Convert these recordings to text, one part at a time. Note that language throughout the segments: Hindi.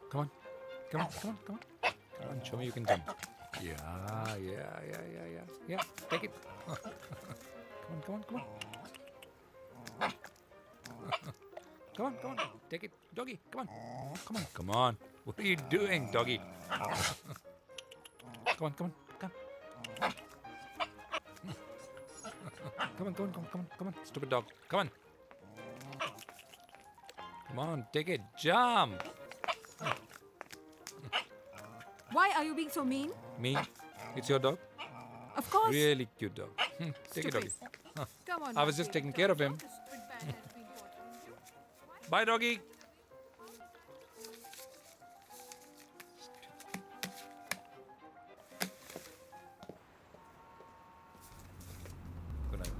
Come on. Come on. Come on. Come on. Come on. Show me you can jump. Yeah. Take it. Come on. Come on. Take it. Doggy. Come on. What are you doing, doggy? Come on. Come on. Stupid dog. Come on, take it. Jump. Why are you being so mean? Me? It's your dog? Of course. Really cute dog. Take it, doggy. Come on. I was just taking care of him. Bye, doggy. Good night.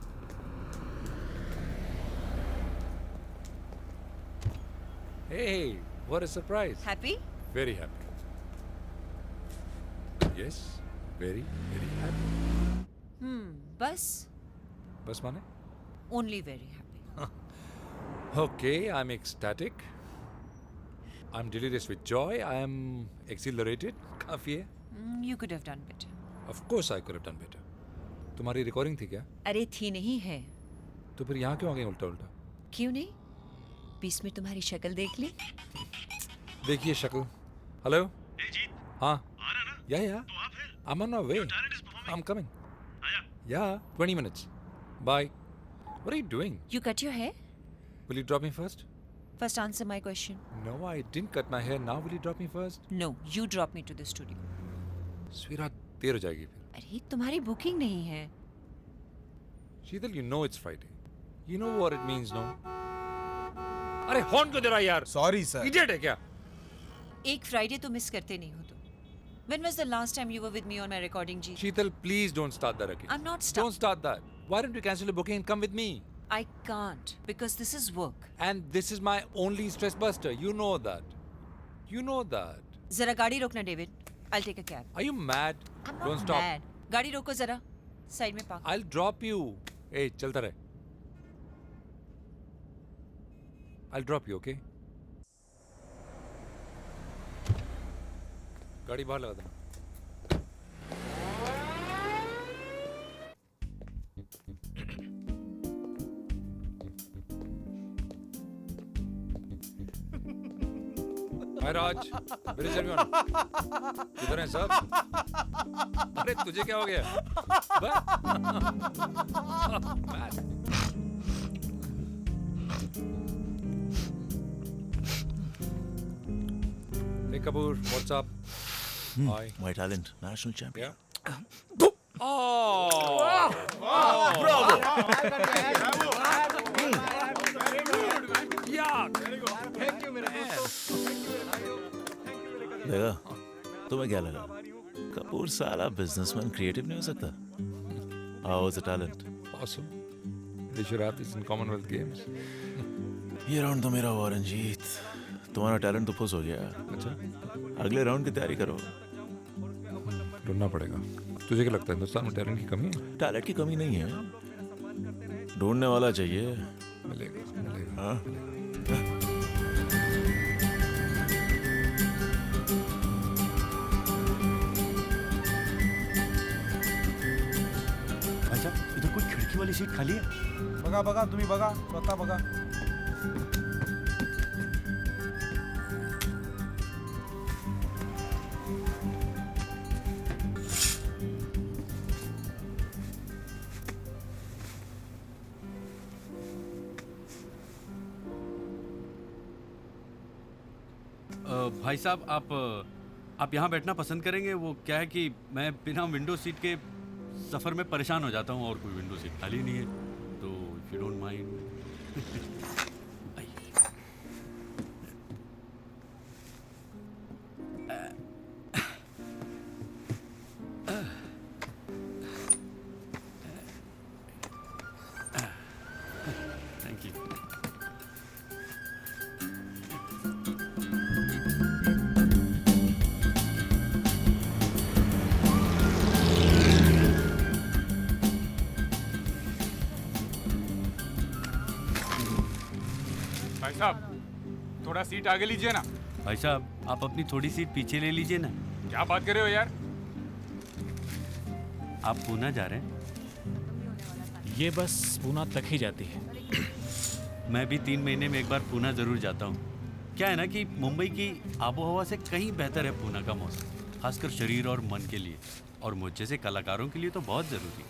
Hey, what a surprise. Happy? Very happy. Yes, very happy. Bus? Bas mane? Only very happy. Okay, I'm ecstatic. I'm delirious with joy. I am exhilarated. काफी है. You could have done better. Of course I could have done better. तुम्हारी रिकॉर्डिंग थी क्या? अरे थी नहीं है. तो फिर यहाँ क्यों आ गई उल्टा? क्यों नहीं? बीच में तुम्हारी शक्ल देख ली. देखिए शक्ल. हेलो? Hey जीत, हाँ. आ रहा ना? Yeah. तो आ फिर. I'm on my way. Your talent is performing. I'm coming. आया. Yeah, 20 minutes. Bye. What are you doing? You cut your hair? Will you drop me first? First answer my question. No, I didn't cut my hair. Now will you drop me first? No, you drop me to the studio. Sweetheart, देर हो जाएगी फिर. अरे तुम्हारी बुकिंग नहीं है. शीतल, you know it's Friday. You know what it means, no? अरे हॉर्न क्यों दे रहा है यार? Sorry sir. Idiot है क्या? एक फ्राइडे तो मिस करते नहीं हो तुम. When was the last time you were with me on my recording, Jeet? Sheetal, please don't start that again. I'm not Don't start that. Why don't you cancel your booking and come with me? I can't because this is work. And this is my only stress buster. You know that. You know that. जरा गाड़ी रोकना David. I'll take a cab. Are you mad? I'm Don't not stop. mad. गाड़ी रोको जरा. साइड में park. I'll drop you. Hey, चलता रहे. I'll drop you, okay? गाड़ी बाहर लगा देना. Hi Raj, where is everyone? किधर हैं सब? अरे तुझे क्या हो गया? Mad. Hey Kapoor, what's up? Hi. My talent, national champion. Yeah. Oh! Yeah. लगा? तुम्हें क्या लगा? कपूर साला बिजनेसमैन क्रिएटिव नहीं हो सकता? How was the talent? Awesome. They should have this in Commonwealth Games. ये राउंड तो मेरा हुआ रंजीत. तुम्हारा टैलेंट तो फुस हो गया. अच्छा. अगले राउंड की तैयारी करो. ढूंढना पड़ेगा. तुझे क्या लगता है हिंदुस्तान में टैलेंट की कमी है? टैलेंट की कमी नहीं है. ढूंढने वाला चाहिए. मिलेगा. हाँ? अच्छा, इधर कोई खिड़की वाली सीट खाली है? बघा तुम्ही बघा स्वतः बघा. भाई साहब, आप यहाँ बैठना पसंद करेंगे? वो क्या है कि मैं बिना विंडो सीट के सफ़र में परेशान हो जाता हूँ और कोई विंडो सीट खाली नहीं है, तो if you don't mind. Thank you. भाई साहब, थोड़ा सीट आगे लीजिए ना. भाई साहब आप अपनी थोड़ी सीट पीछे ले लीजिए ना। क्या बात कर रहे हो यार? आप पूना जा रहे हैं? ये बस पूना तक ही जाती है। मैं भी 3 महीने में एक बार पूना ज़रूर जाता हूँ। क्या है ना कि मुंबई की आबो हवा से कहीं बेहतर है पूना का मौसम, खासकर शरीर और मन के लिए, और मुझ जैसे कलाकारों के लिए तो बहुत ज़रूरी है।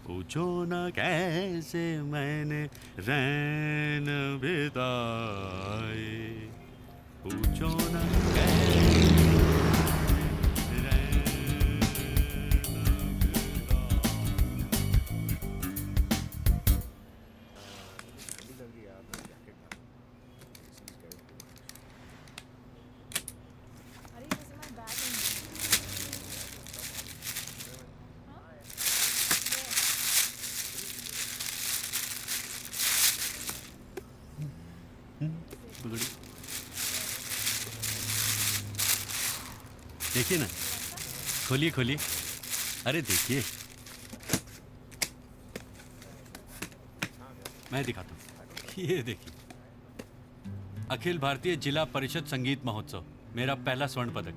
पूछो ना कैसे मैंने रैन बिताए, पूछो ना कैसे रैन देखिए ना, खोलिए खोलिए, अरे देखिए, मैं दिखाता हूँ, ये देखिए, अखिल भारतीय जिला परिषद संगीत महोत्सव, मेरा पहला स्वर्ण पदक,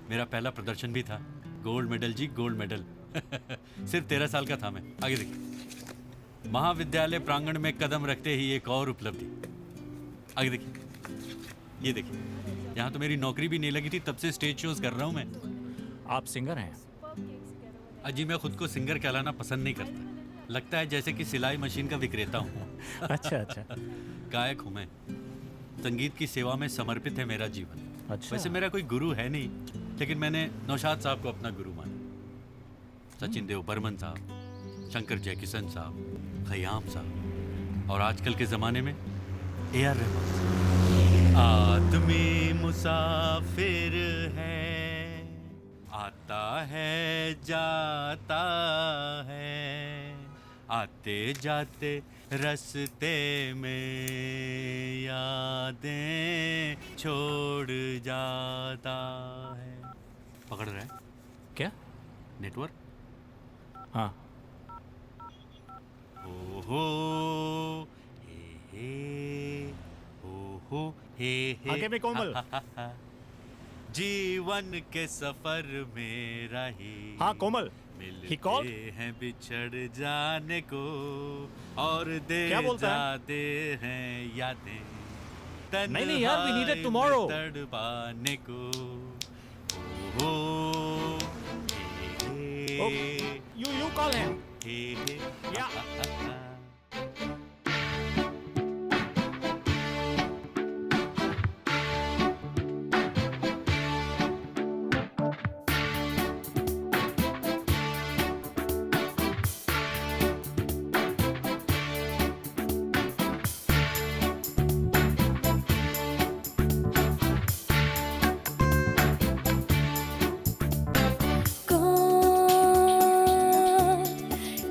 मेरा पहला प्रदर्शन भी था, गोल्ड मेडल जी, गोल्ड मेडल। सिर्फ 13 साल का था मैं। आगे देखिए, महाविद्यालय प्रांगण में कदम रखते ही एक और उपलब्धि। आगे देखिए, ये देखिए, यहाँ तो मेरी नौकरी भी नहीं लगी थी, तब से स्टेज शोज कर रहा हूँ मैं। आप सिंगर हैं? अजी मैं खुद को सिंगर कहलाना पसंद नहीं करता, लगता है जैसे कि सिलाई मशीन का विक्रेता हूँ। अच्छा अच्छा। गायक हूँ मैं, संगीत की सेवा में समर्पित है मेरा जीवन। अच्छा। वैसे मेरा कोई गुरु है नहीं, लेकिन मैंने नौशाद साहब को अपना गुरु माना, सचिन देव बर्मन साहब, शंकर जयकिशन साहब, खयाम साहब, और आजकल के ज़माने में AR रहमान। आदमी मुसाफिर है, आता है जाता है, आते जाते रास्ते में यादें छोड़ जाता है। पकड़ रहा है क्या? नेटवर्क? हाँ। ओहो हे ओहो हे आगे में कोमल। जीवन के सफर में रही। हाँ कोमल। He called? मिलते हैं बिछड़ जाने को और दे क्या बोलता है? जाते हैं यादें। नहीं यार, we need it tomorrow. तड़पाने को। ओहो हे Oh, you call him. Hey hey Yeah.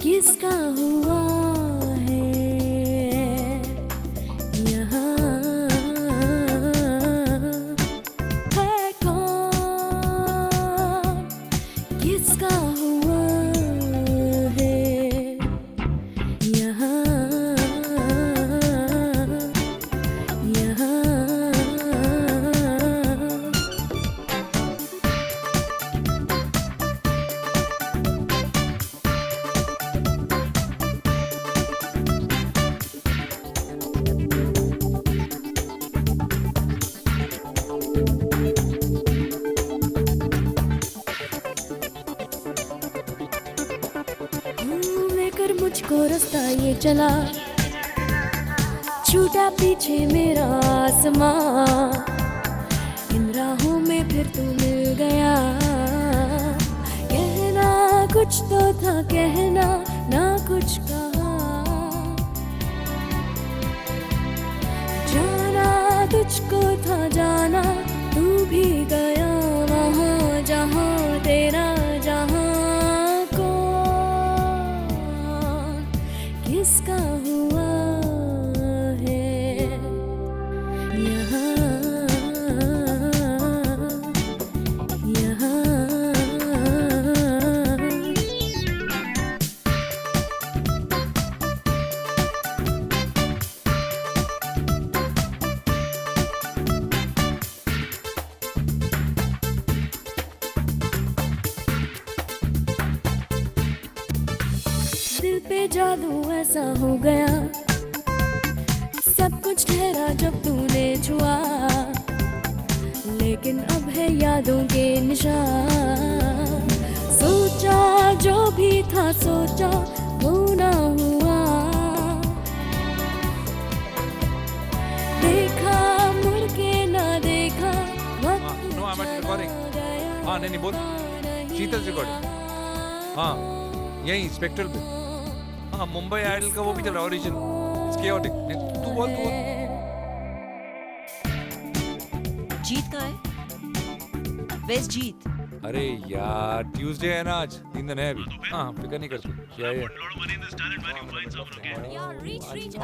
किसका हुआ है यहाँ है कौन, किसका हुआ है यहाँ यहाँ लेकर मुझको रास्ता ये चला, छूटा पीछे मेरा आसमां, इन राहों में फिर तू मिल गया। कहना कुछ तो था, कहना ना कुछ कहा, जाना तुझको था जाना, तू भी गया वहाँ जहाँ तेरा जहाँ। किसका हुआ है यहाँ यहाँ। ये जादू ऐसा हो गया, सब कुछ ठहरा जब तूने छुआ, लेकिन अब है यादों के निशान। सोचा जो भी था सोचा वो ना हुआ, देखा मुड़ के ना देखा, वक्त no, I'm at recording. चला गया, हाँ नहीं बोल, शीतल रिकॉर्डिंग। हाँ यही स्पेक्ट्रल पे। हाँ मुंबई आइडल का वो भी चल रहा है ऑडिशन, इट्स chaotic। तू बोल तू बोल। जीत कहाँ है? Where's जीत? अरे यार ट्यूसडे है ना आज, 3 दिन है अभी। हाँ फिक्र नहीं करते। क्या है?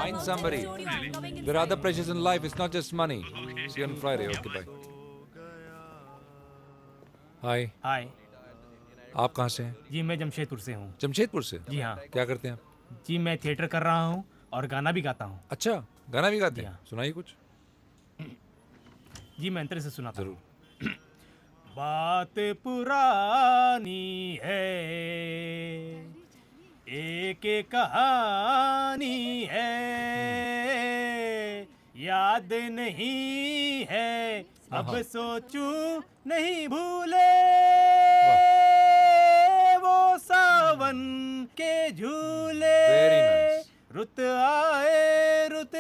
Find somebody. There are other pressures in life. It's not just money. See you on Friday. Okay, bye. Hi. हाय आप कहाँ से हैं? जी, मैं जमशेदपुर से हूँ। जमशेदपुर से? जी हाँ क्या करते हैं आप? जी, मैं थिएटर कर रहा हूँ और गाना भी गाता हूँ। अच्छा गाना भी गाते जी हैं? हाँ। सुनाइए कुछ। जी, मैं अंतर से सुनाता हूँ। जरूर। बात पुरानी है, एक कहानी है, याद नहीं है, अब सोचूं नहीं भूले, वो सावन के झूले, Very nice. रुत आए रुत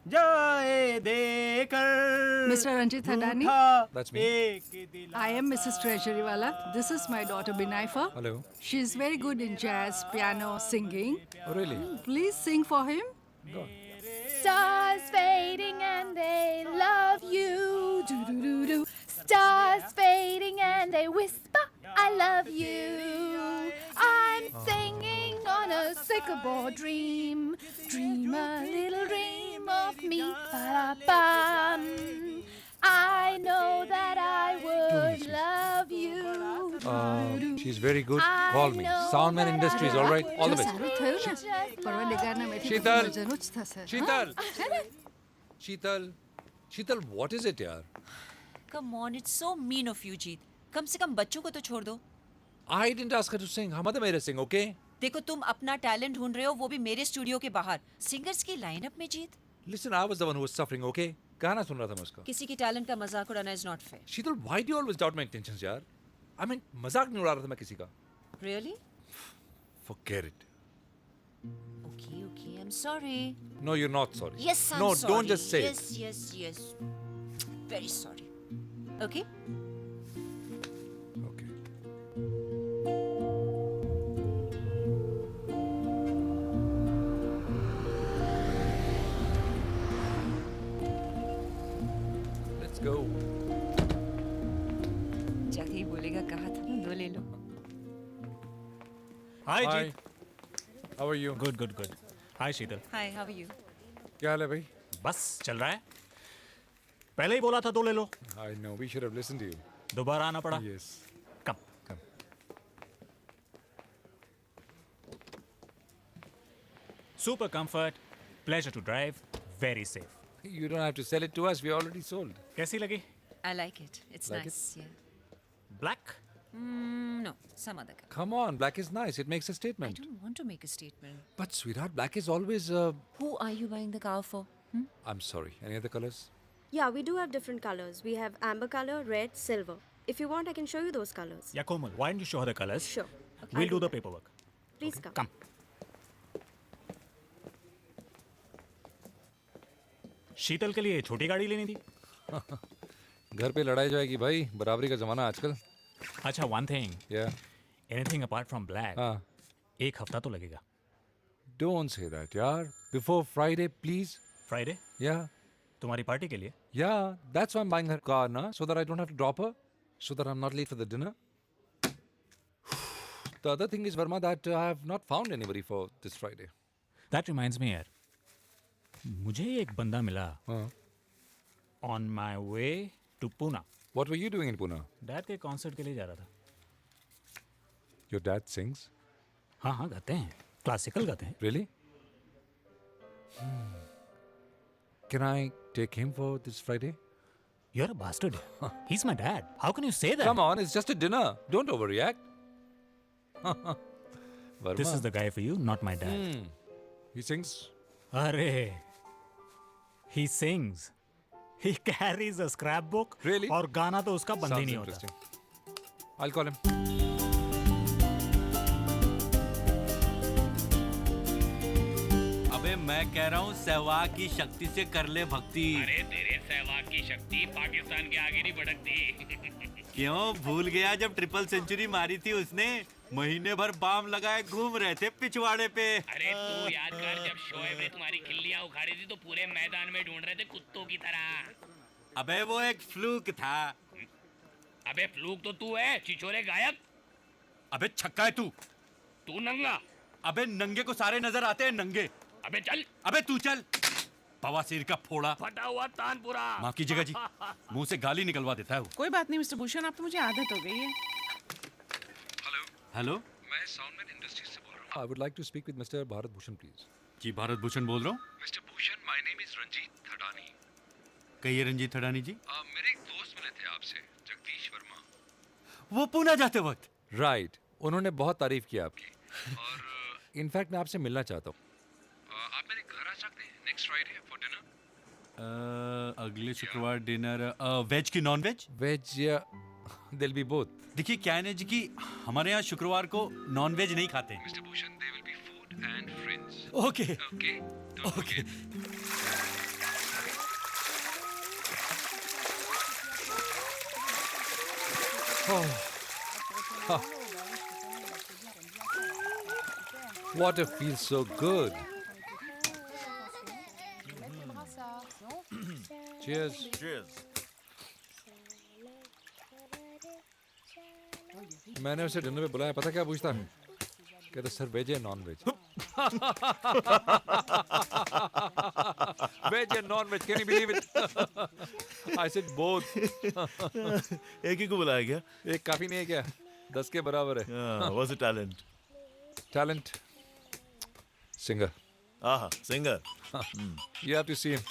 जाए देकर, Mr. Ranjit Hadani? That's me. एक दिल I am Mrs. Treasurywala. This is my daughter Binaifa. Hello. She is very good in jazz, piano, singing. Oh really? Please sing for him. Stars fading and they love you. Do-do-do-do. Stars fading and they whisper, I love you. I'm singing on a sycamore dream. Dream a little dream of me. Ba-da-bum. I know that I would love you. She's very good. Call me. Soundman Industries. All right. All the best. સારું થયું ને? પરવા ગાના મેથી શીતલ. મજાનું જ થશે. Sheetal. Sheetal. Sheetal, what is it, yaar? Come on, it's so mean of you, जीत। कम से कम बच्चों को तो छोड़ दो। I didn't ask her to sing. हम तो मेरे sing, okay? देखो तुम अपना टैलेंट ढूंढ रहे हो, वो भी मेरे स्टूडियो के बाहर। सिंगर्स की लाइनअप में जीत। Listen, I was the one who was suffering, okay? गाना सुन रहा था मैं उसका। किसी की टैलेंट का मजाक उड़ाना is not fair. Sheetal, why do you always doubt my intentions, यार? I mean, मजाक नहीं उड़ा रहा था मैं किसी का। Really? Forget it. Okay okay, I am sorry. No, you're not sorry. Yes, I'm No, sorry. don't just say yes, it. Yes, yes, yes. Very sorry. Okay? Okay. Let's go. जाके ही बोलेगा, कहा था ना 2 ले लो। Hi Hi. Jeet. How are you? Good good good. Hi Sheetal. Hi, how are you? क्या हाल है भाई? बस चल रहा है, पहले ही बोला था 2 ले लो, I know. We should have listened to you. दोबारा आना पड़ा। Yes. कब? Come. Super comfort, pleasure to drive, very safe. You don't have to sell it to us. We already sold. कैसी लगी? I like it. It's Like nice. Yeah. Black? No, some other color. Come on, black is nice. It makes a I statement. don't want to make a statement. But sweetheart, black is always. Who are you buying the car for? I'm sorry. Any other colors? Yeah, we do have different colors. We have amber color, red, silver. If you want, I can show you those colors. या कोमल, why don't you show her the colors? Sure. We'll do the paperwork. Please come. Come. शीतल के लिए छोटी गाड़ी लेनी थी। घर पे लड़ाई जाएगी भाई, बराबरी का जमाना आजकल। अच्छा, one thing, Yeah. Anything apart from black, हाँ. 1 हफ्ता तो लगेगा। Don't say that, यार. Before Friday, please. Friday Yeah. तुम्हारी पार्टी के लिए। Yeah. That's why I'm buying her car, na? So that I don't have to drop her. So that I'm not late for the dinner. The other thing is, Verma, that I have not found anybody for this Friday. That reminds me यार, मुझे एक बंदा मिला हाँ. On my way to Poona. What were you doing in Pune? Dad के कॉन्सर्ट के लिए जा रहा था। Your dad sings? हाँ हाँ, गाते हैं, क्लासिकल गाते हैं। Really? Can I take him for this Friday? You're a bastard. He's my dad. How can you say that? Come on, it's just a dinner. Don't overreact. Verma. This is the guy for you, not my dad. He sings. Arey, he sings. He carries a scrapbook. Really? और गाना तो उसका बंद ही Sounds नहीं होता. interesting. I'll call him. अबे मैं कह रहा हूँ सहवाग की शक्ति से कर ले भक्ति। अरे तेरे सहवाग की शक्ति पाकिस्तान के आगे नहीं भड़कती। क्यों भूल गया जब ट्रिपल सेंचुरी मारी थी उसने? महीने भर बाम लगाए घूम रहे थे पिछवाड़े पे। अरे तू याद कर जब शोएब ने तुम्हारी खिल्लियां उखाड़ी थी तो पूरे मैदान में ढूंढ रहे थे कुत्तों की तरह। अबे वो एक फ्लूक था। अबे फ्लूक तो तू है, छिछोरे गायक। अबे छक्का है तू। तू नंगा। अबे नंगे को सारे नजर आते हैं नंगे। अबे चल। अबे तू चल। बवासीर का फोड़ा। फटा हुआ तानपुरा। माफ कीजिएगा जी, मुंह से गाली निकलवा देता है वो। कोई बात नहीं मिस्टर भूषण, अब तो मुझे आदत हो गई है। हेलो, मैं साउंडमैन इंडस्ट्रीज से बोल रहा हूँ. I would like to speak with Mr. Bharat Bhushan, please. जी भारत भूषण बोल रहा हूँ। Mr. Bhushan, my name is Ranjit Thadani. कहिए रंजीत थड़ानी जी। मेरे एक दोस्त मिले थे आपसे, जगदीश वर्मा. वो पुणे जाते वक्त। राइट, उन्होंने बहुत तारीफ की आपकी. और इनफैक्ट मैं आपसे मिलना चाहता हूँ. आप मेरे घर आ सकते हैं नेक्स्ट फ्राइडे फॉर डिनर. अगले शुक्रवार डिनर वेज की नॉन वेज? वेज या दिल बी बोथ. देखिए क्या है ना जी कि हमारे यहाँ शुक्रवार को नॉन वेज नहीं खाते। Mister Bhushan, there will be food and friends. Okay Okay? Don't okay. Water feels so good. Cheers. Cheers. मैंने उसे डिनर पे बुलाया, पता क्या पूछता है? कहता सर वेज है नॉन वेज. वेज है non veg, can you believe it? I said both. एक ही को बुलाया गया? एक काफी नहीं है क्या? 10 के बराबर है. Was it talent? Talent. Singer. आहा, singer. You have to see him.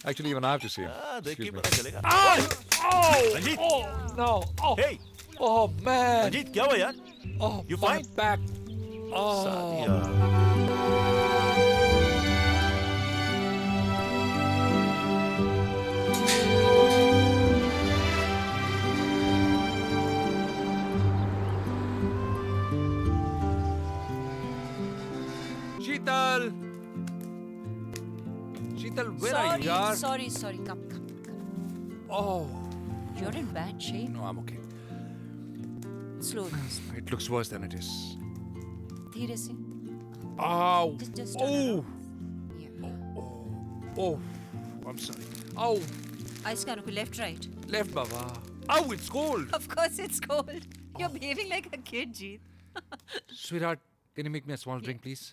Actually, even I have to see him. देख के Excuse me. पता चलेगा। Ranjit! No. Oh. Hey! Oh man. Ranjit क्या हुआ यार? Oh, You my fine? back. Oh. Sadia. Sheetal. Sheetal, where are you, yaar? Sorry. Come. Oh. You're in bad shape. No, I'm okay. Slow down. It looks worse than it is. धीरे से. Ow. Just Oh. Yeah. Oh. I'm sorry. Ow. Eyes kano ko left, right. Left, Baba. Ow, it's cold. Of course it's cold. You're behaving like a kid, Jeet. Sweetheart, can you make me a small drink, please?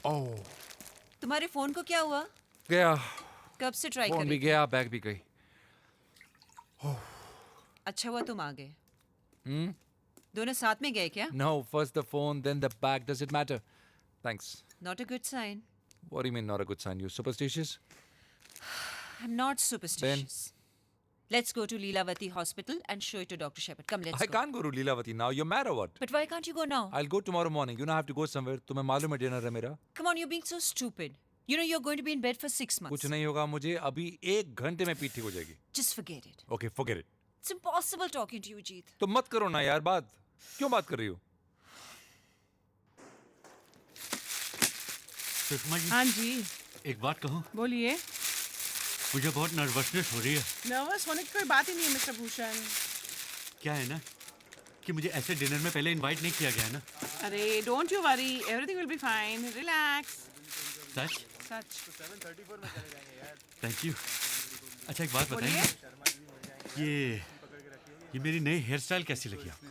Oh. तुम्हारे फोन को क्या हुआ? गया. कब से ट्राई कर फोन भी रही? गया, बैग भी गई. अच्छा हुआ तुम आ गए. दोनों साथ में गए क्या? No, first the phone, then the bag. Does it matter? Thanks. Not a good sign. What do you mean, not a good sign? You superstitious? I'm not superstitious. Let's go to Leelavati Hospital and show it to Dr. Shepard. Come, let's I go. can't go to Leelavati now. You're mad or what? But why can't you go now? I'll go tomorrow morning. You know I have to go somewhere. तुम्हें मालूम है dinner है मेरा? Come on, you're being so stupid. You know you're going to be in bed for 6 months. कुछ नहीं होगा मुझे. अभी 1 घंटे में पीठ ठीक हो जाएगी. Just forget it. Okay, forget it. It's impossible talking to you, Jeet. तो मत करो ना यार बात. क्यों बात कर रही हो? सुषमा जी, हाँ जी, एक बात कहूँ? बोलिए। मुझे बहुत नर्वसनेस हो रही है। नर्वस होने की कोई बात ही नहीं है मिस्टर भूषण। क्या है ना कि मुझे ऐसे डिनर में पहले इनवाइट नहीं किया गया है ना। अरे don't you worry, everything will be fine, relax. Such? Such. Thank you. अच्छा एक बात बताइए, ये मेरी नई हेयर स्टाइल कैसी लगी आपको?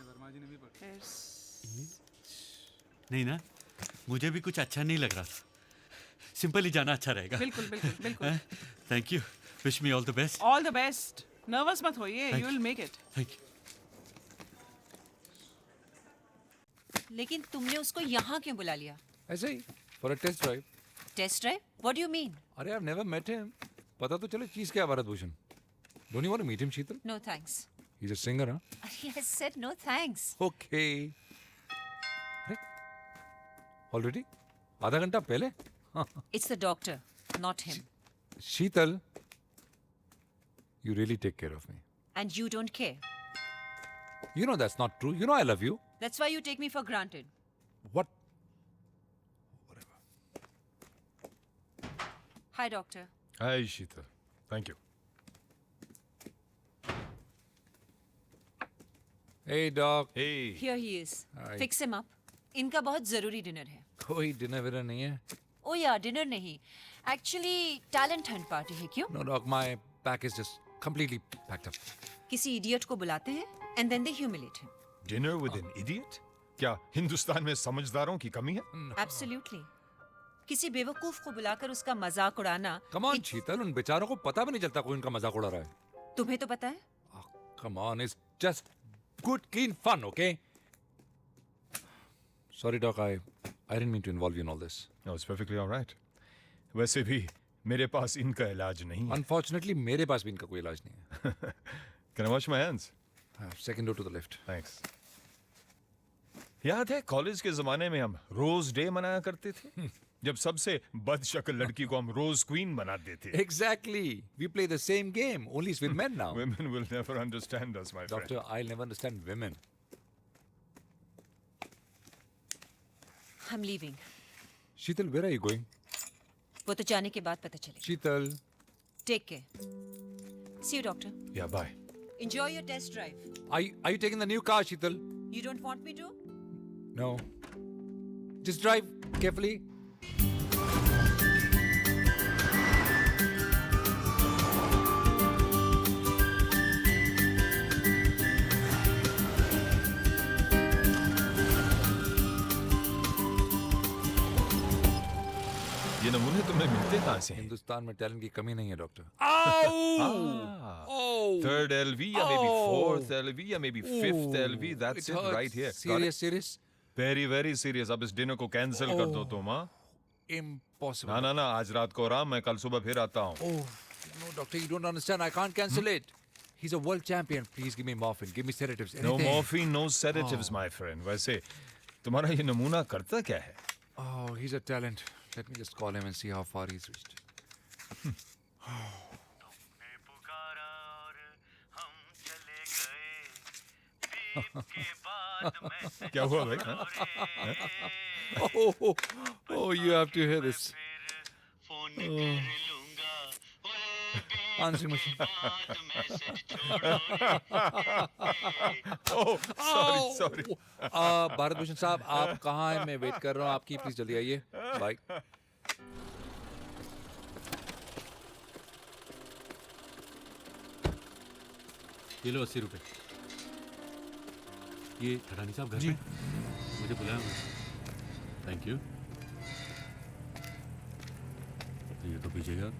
नहीं ना, मुझे भी कुछ अच्छा नहीं लग रहा था. सिंपल ही जाना अच्छा रहेगा. बिल्कुल बिल्कुल बिल्कुल. Thank you. Wish me all the best. All the best. Nervous मत होइए, you will make it. Thank you. लेकिन तुमने उसको यहाँ क्यों बुला लिया? ऐसे ही for a test drive. Test drive? What do you mean? अरे I've never met him. पता तो चले चीज क्या है Bharat Bhushan. Don't you want to meet him, Sheetal? No thanks. He's a singer, huh? He has said no thanks. Okay. अरे ऑलरेडी आधा घंटा पहले. It's the doctor, not him. Sheetal, you really take care of me. And you don't care. You know that's not true. You know I love you. That's why you take me for granted. What? Hi, doctor. Hi, Sheetal. Thank you. Hey doc. Hey. Here he is. Hi. Fix him up. इनका बहुत जरूरी डिनर है. कोई डिनर विनर नहीं है. Oh yeah, डिनर नहीं. Actually, talent hunt party है क्यों? No doc, my back is just completely packed up. किसी idiot को बुलाते हैं and then they humiliate him. Dinner with an idiot? क्या हिंदुस्तान में समझदारों की कमी है? Absolutely. किसी बेवकूफ को बुलाकर उसका मजाक उड़ाना. Come on, शीतल, उन बेचारों को पता भी नहीं चलता कोई उनका मजाक उड़ा रहा है. तुम्हें तो पता है? Come on, it's just good, clean fun, okay? Sorry, doc, I didn't mean to involve you in all this. No, it's perfectly all right. वैसे भी मेरे पास इनका इलाज नहीं है. Unfortunately, मेरे पास भी इनका कोई इलाज नहीं है. Can I wash my hands? Second door to the left. Thanks. याद है कॉलेज के जमाने में हम रोज डे मनाया करते थे जब सबसे बदशक्ल लड़की को हम रोज क्वीन बनाते थे. Exactly. We play the same game, only it's with men now. Women will never understand us, my friend. Doctor, I'll never understand women. I'm leaving. Sheetal, where are you going? वो तो जाने के बाद पता चलेगा. Sheetal. Take care. See you, doctor. Yeah, bye. Enjoy your test drive. Are you taking the new car, Sheetal? You don't want me to? No. Just drive carefully. ये नमूने तुम्हें मिलते कहाँ से हैं? हिंदुस्तान में टैलेंट की कमी नहीं है, डॉक्टर. Third LV या maybe fourth LV या maybe fifth LV. That's it right here. Serious. Very very serious. अब इस डिनर को कैंसिल कर दो तुम. हाँ? Impossible. ना आज रात को आराम. मैं कल सुबह फिर आता हूँ. No, doctor, you don't understand. I can't cancel it. He's a world champion. Please give me morphine. Give me sedatives. No Anything. morphine, no sedatives, my friend. वैसे तुम्हारा ये नमूना करता क्या है? Oh, he's a talent. Let me just call him and see how far he's reached. क्या हुआ भाई? Oh, you have to hear this. Answering machine. Oh, sorry. Bharat Bhushan साहब, आप कहाँ हैं? मैं वेट कर रहा हूँ आपकी. प्लीज जल्दी आइए. बाय. ये लो 80 रुपए. ये ठडानी साहब घर पे मुझे बुलाया. Thank you. ये तो पीछेगा.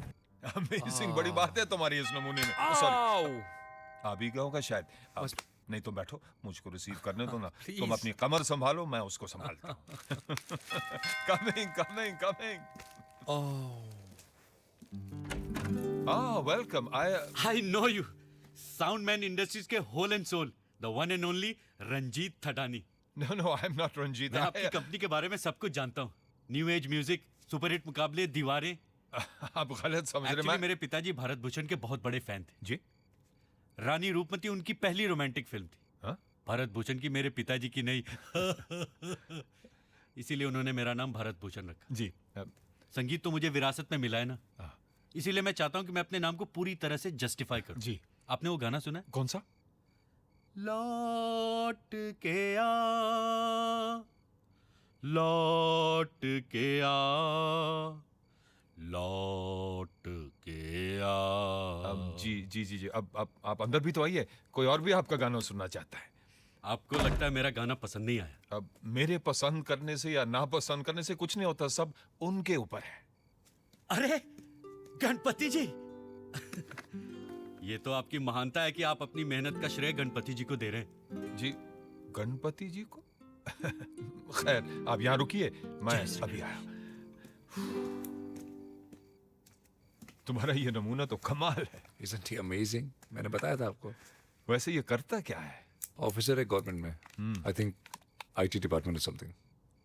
अमेजिंग. बड़ी बात है तुम्हारी इस नमूने में. सॉरी. आ भी गया होगा शायद. नहीं तो बैठो, मुझको रिसीव करने दो ना. तुम अपनी कमर संभालो, मैं उसको संभालता हूँ. Coming. Welcome. I know you. Sound man industries के whole and soul, the one and only Ranjit Thadani. No, I am not Ranjit. मैं आपकी कंपनी के बारे में सब कुछ जानता हूँ. न्यू एज म्यूजिक, सुपरहिट मुकाबले, दीवारें. आप गलत समझ रहे हैं. मेरे पिताजी भारत भूषण के बहुत बड़े फैन थे. जी. रानी रूपमती उनकी पहली रोमांटिक फिल्म थी. हाँ? भारत भूषण की, मेरे पिताजी की नहीं. इसीलिए उन्होंने मेरा नाम भारत भूषण रखा. जी. संगीत तो मुझे विरासत में मिला है ना. इसीलिए मैं चाहता हूँ कि मैं अपने नाम को पूरी तरह से जस्टिफाई करूँ. जी. आपने वो गाना सुना है? कौन सा? लौट के आ, लौट के आ, लौट के आ. जी. अब आप अंदर भी तो आइए. कोई और भी आपका गाना सुनना चाहता है. आपको लगता है मेरा गाना पसंद नहीं आया? अब मेरे पसंद करने से या ना पसंद करने से कुछ नहीं होता. सब उनके ऊपर है. अरे गणपति जी. ये तो आपकी महानता है कि आप अपनी मेहनत का श्रेय गणपति जी को दे रहे हैं. जी. गणपति जी को? खैर, आप यहाँ रुकिए, मैं अभी आया. तुम्हारा ये नमूना तो कमाल है. Isn't he amazing? मैंने बताया था आपको. वैसे ये करता क्या है? ऑफिसर है गवर्नमेंट में. I think IT department or something.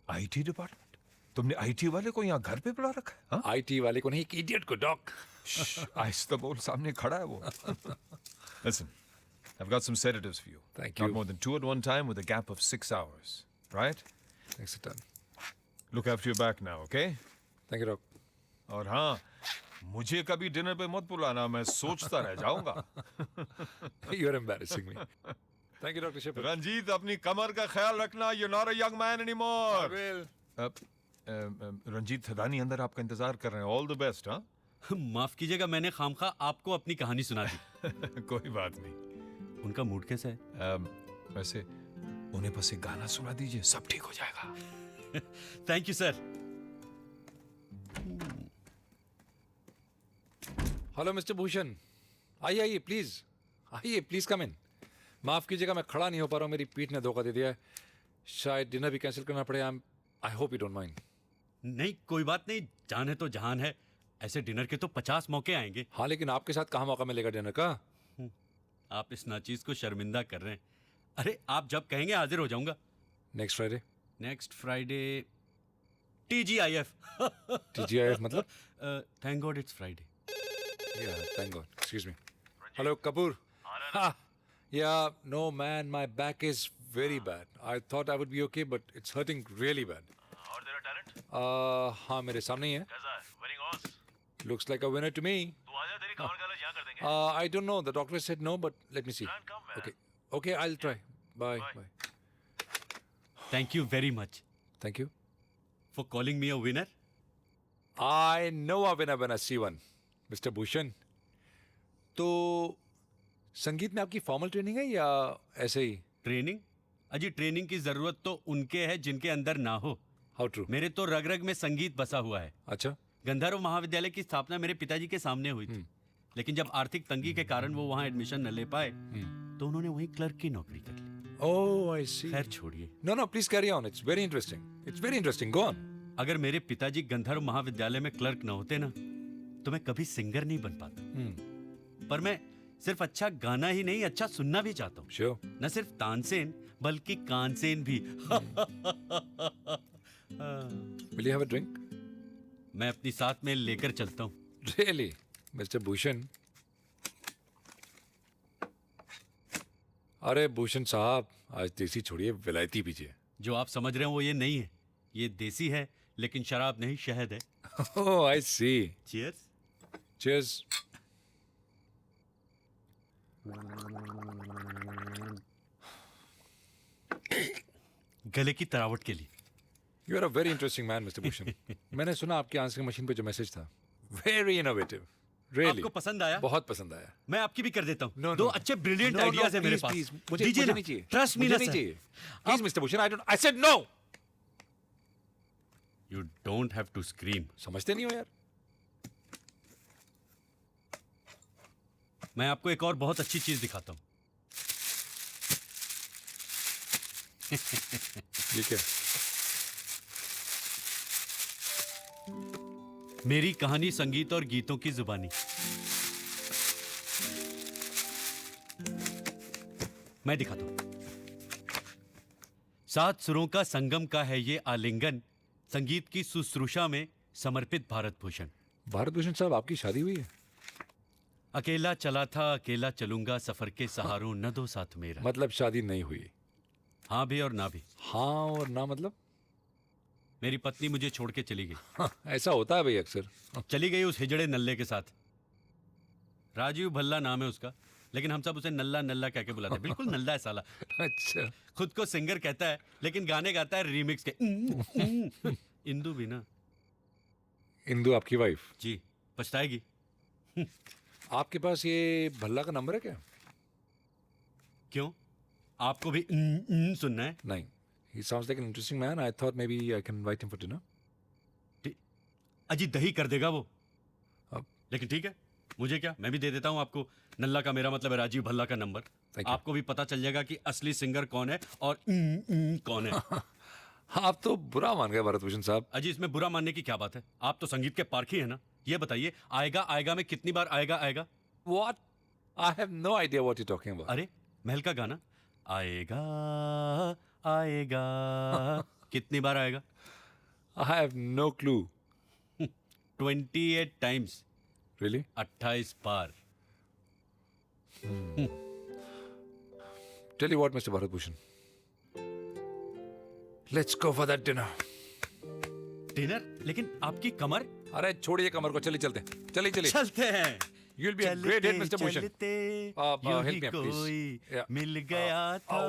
IT department? तुमने आईटी वाले को यहाँ घर पे बुला रखा है? हाँ? आईटी वाले को नहीं, एक इडियट को डॉक. आहिस्ता बोल, सामने खड़ा है वो. Listen, I've got some sedatives for you. Thank Not you. more than 2 at one time with a gap of 6 hours. Right? Thanks a ton. Look after your back now, okay? Thank you, doc. और हाँ, मुझे कभी डिनर पे मत बुलाना, मैं सोचता रह जाऊंगा. You're embarrassing me. Thank you, Dr. Shepard. Ranjit, अपनी कमर का ख्याल रखना. You're not a young man anymore. I will. Ranjit Thadani अंदर आपका इंतजार कर रहे हैं. All the best, हाँ? माफ कीजिएगा, मैंने खामखा आपको अपनी कहानी सुना दी. कोई बात नहीं. उनका मूड कैसा है? वैसे उन्हें बस एक गाना सुना दीजिए, सब ठीक हो जाएगा. Thank you sir. Hello mister Bhushan, आइए आइए प्लीज, आइए प्लीज कम इन. माफ कीजिएगा, मैं खड़ा नहीं हो पा रहा हूँ, मेरी पीठ ने धोखा दे दिया है. शायद डिनर भी कैंसिल करना पड़े. I hope you don't mind. नहीं, कोई बात नहीं. जान है तो जहान है. ऐसे डिनर के तो 50 मौके आएंगे. हाँ, लेकिन आपके साथ कहाँ मौका मिलेगा डिनर का? आप इस नाचीज को शर्मिंदा कर रहे हैं. अरे आप जब कहेंगे हाजिर हो जाऊंगा. Next Friday. Next Friday TGIF. TGIF मतलब? Thank God it's Friday. Yeah, thank God. Excuse me. Hello, Kapoor. Ha! Yeah, no man, my back is very bad. I thought I would be okay, but it's hurting really bad. और तेरा टैलेंट हाँ, मेरे सामने ही है. कैसा है? Winning horse. Looks like a winner to me. तू आजा, तेरी कमर का इलाज यहाँ कर देंगे. I don't know. The doctor said no, but let me see. Try and come, man. Okay. Okay, I'll try. Bye. Bye. Thank you very much Thank you. For calling me a winner. I know a winner when I see one. Mr. Bhushan, तो संगीत में आपकी फॉर्मल ट्रेनिंग है या ऐसे ही? ट्रेनिंग? अजी ट्रेनिंग की जरूरत तो उनके है जिनके अंदर ना हो. How true? मेरे तो रग रग में संगीत बसा हुआ है. अच्छा. गंधर्व महाविद्यालय की स्थापना मेरे पिताजी के सामने हुई थी. लेकिन जब आर्थिक तंगी के कारण वो वहाँ एडमिशन न ले पाए तो उन्होंने वहीं क्लर्क की नौकरी कर ली. Oh, I see. खैर छोड़िए. No, please carry on. It's very interesting. It's very interesting. Go on. अगर मेरे पिताजी गंधर्व महाविद्यालय में क्लर्क न होते ना तो मैं कभी सिंगर नहीं बन पाता. पर मैं सिर्फ अच्छा गाना ही नहीं, अच्छा सुनना भी चाहता हूँ. Sure. न सिर्फ तानसेन बल्कि कानसेन भी. Will you have a drink? मैं अपनी साथ में लेकर चलता हूँ. Really, Mr. भूषण? अरे भूषण साहब, आज देसी छोड़िए, विलायती पीजिए. जो आप समझ रहे हो वो ये नहीं है. ये देसी है लेकिन शराब नहीं, शहद है. Oh, I see. Cheers. Cheers. गले की तरावट के लिए. You are a very interesting man, Mr. Bhushan. मैंने सुना आपकी आंसरिंग मशीन पे जो मैसेज था, very innovative. Really. आपको पसंद आया? बहुत पसंद आया. मैं आपकी भी कर देता हूँ. No, दो no. अच्छे ब्रिलियंट No, no, आइडियाज है मेरे please, पास. please. मुझे दीजिए मुझे ना. नहीं चाहिए. ट्रस्ट मी मुझे ना नहीं सर. चाहिए. Please, Mr. Bhushan, I said no. You don't have to scream. समझते नहीं हो यार. मैं आपको एक और बहुत अच्छी चीज दिखाता हूँ. ये क्या? मेरी कहानी संगीत और गीतों की जुबानी. मैं दिखाता हूं. 7 सुरों का संगम का है ये आलिंगन, संगीत की शुश्रूषा में समर्पित भारत भूषण. भारत भूषण साहब, आपकी शादी हुई है? अकेला चला था अकेला चलूंगा, सफर के सहारों न दो साथ मेरा. मतलब शादी नहीं हुई? हाँ भी और ना भी. हाँ और ना मतलब? मेरी पत्नी मुझे छोड़ के चली गई. ऐसा होता है भाई अक्सर. चली गई उस हिजड़े नल्ले के साथ. राजीव भल्ला नाम है उसका, लेकिन हम सब उसे नल्ला नल्ला कह के बुलाते हैं. बिल्कुल नल्ला है साला. अच्छा. खुद को सिंगर कहता है लेकिन गाने गाता है रीमिक्स के. इंदु भी ना. इंदु आपकी वाइफ? जी. पछताएगी. आपके पास ये भल्ला का नंबर है क्या? क्यों? आपको भी सुनना है? नहीं. He sounds like an interesting man. I thought maybe I can invite him for dinner. अजी दही कर देगा वो. अब? लेकिन ठीक है, मुझे क्या, मैं भी दे देता हूँ आपको. नल्ला का मेरा मतलब है राजीव भल्ला का नंबर. आपको भी पता चल जाएगा कि असली सिंगर कौन है और कौन है. आप तो बुरा मान गए भारत भूषण साहब. अजी इसमें बुरा मानने की क्या बात है? आप तो संगीत के पारखी है ना. ये बताइए, आएगा आएगा में कितनी बार आएगा आएगा? What? I have no idea what you're talking about. अरे महल का गाना आएगा आएगा कितनी बार आएगा? I have no clue. 28 times. Really? 28 बार. Tell you what, Mr. Bharat Bhushan. Let's go for that dinner. Dinner? लेकिन आपकी कमर? अरे छोड़िए कमर को, चलिए चलते हैं. चलिए. चलते हैं. You'll be a great hit, Mr. Bhushan. चलते यूं यूं ही ही कोई कोई Yeah. मिल गया था.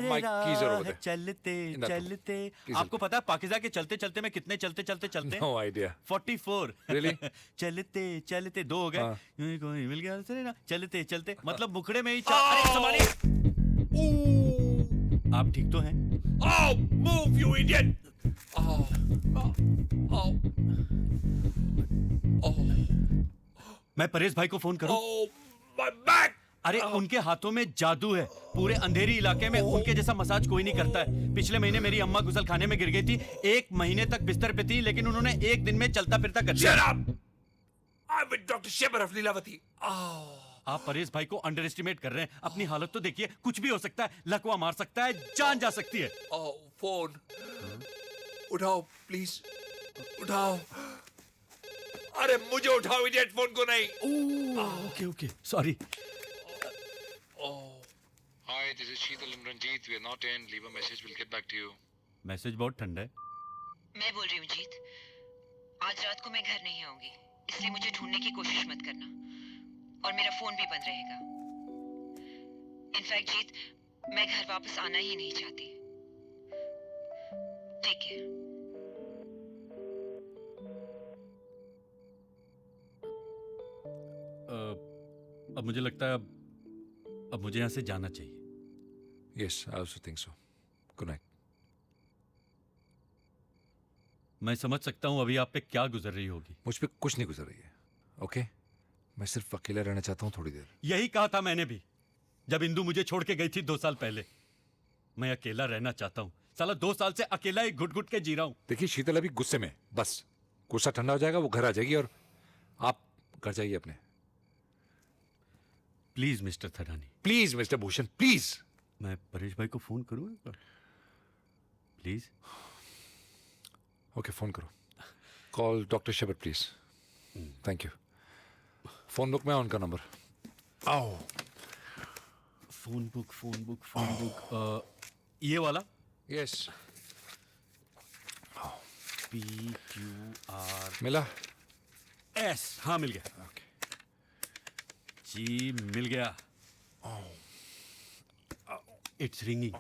my keys are over there. चलते In that room. चलते. Please आपको पता है पाकिज़ा के चलते चलते में कितने चलते? No idea. 44. Really? चलते 2 हो गए. हाँ. यूं ही कोई मिल गया था. चलते मतलब मुखड़े में ही अरे संभालिए. आप ठीक तो हैं? Oh, move, you idiot! मैं परेश भाई को फोन करूं? Oh, my back! अरे उनके हाथों में जादू है. पूरे अंधेरी इलाके में उनके जैसा मसाज कोई नहीं करता है. पिछले महीने मेरी अम्मा गुसल खाने में गिर गई थी. 1 महीने तक बिस्तर पे थी, लेकिन उन्होंने 1 दिन में चलता फिरता कर दिया. Shut up! I'm with Dr. Shepherd of Leelavati. Oh. आप परेश भाई को अंडर एस्टिमेट कर रहे हैं. अपनी हालत तो देखिए. कुछ भी हो सकता है. लकवा मार सकता है. जान जा सकती है. Oh, phone. उठाओ, please. उठाओ. अरे मुझे उठाओ, idiot, फोन को नहीं. Okay. Sorry. Hi, this is Sheetal and Ranjit. We are not in. Leave a message. We'll get back to you. Message बहुत ठंडा है. मैं बोल रही हूँ जीत, आज रात को मैं घर नहीं आऊंगी, इसलिए मुझे ढूंढने की कोशिश मत करना, और मेरा फोन भी बंद रहेगा. इनफैक्ट जीत, मैं घर वापस आना ही नहीं चाहती. ठीक है. अब मुझे लगता है अब मुझे यहाँ से जाना चाहिए. Yes, I also think so. Good night. मैं समझ सकता हूँ अभी आप पे क्या गुजर रही होगी. मुझ पे कुछ नहीं गुजर रही है. ओके? मैं सिर्फ अकेला रहना चाहता हूँ थोड़ी देर. यही कहा था मैंने भी, जब इंदु मुझे छोड़ के गई थी 2 साल पहले. मैं अकेला रहना चाहता हूँ. साला 2 साल से अकेला ही घुट के जी रहा हूँ. देखिए शीतल अभी गुस्से में. बस गुस्सा ठंडा हो जाएगा, वो घर आ जाएगी और आप घर जाइए अपने. Please mister Thadani. Please mister Bhushan, please. मैं परेश भाई को फोन करूँ? प्लीज. ओके, फोन करो. Call doctor shepherd please. Thank you. Phone book में उनका नंबर. आओ. Phone book. ये वाला? यस. PQR. मिला? S. हाँ मिल गया. ओके. जी मिल गया. It's ringing.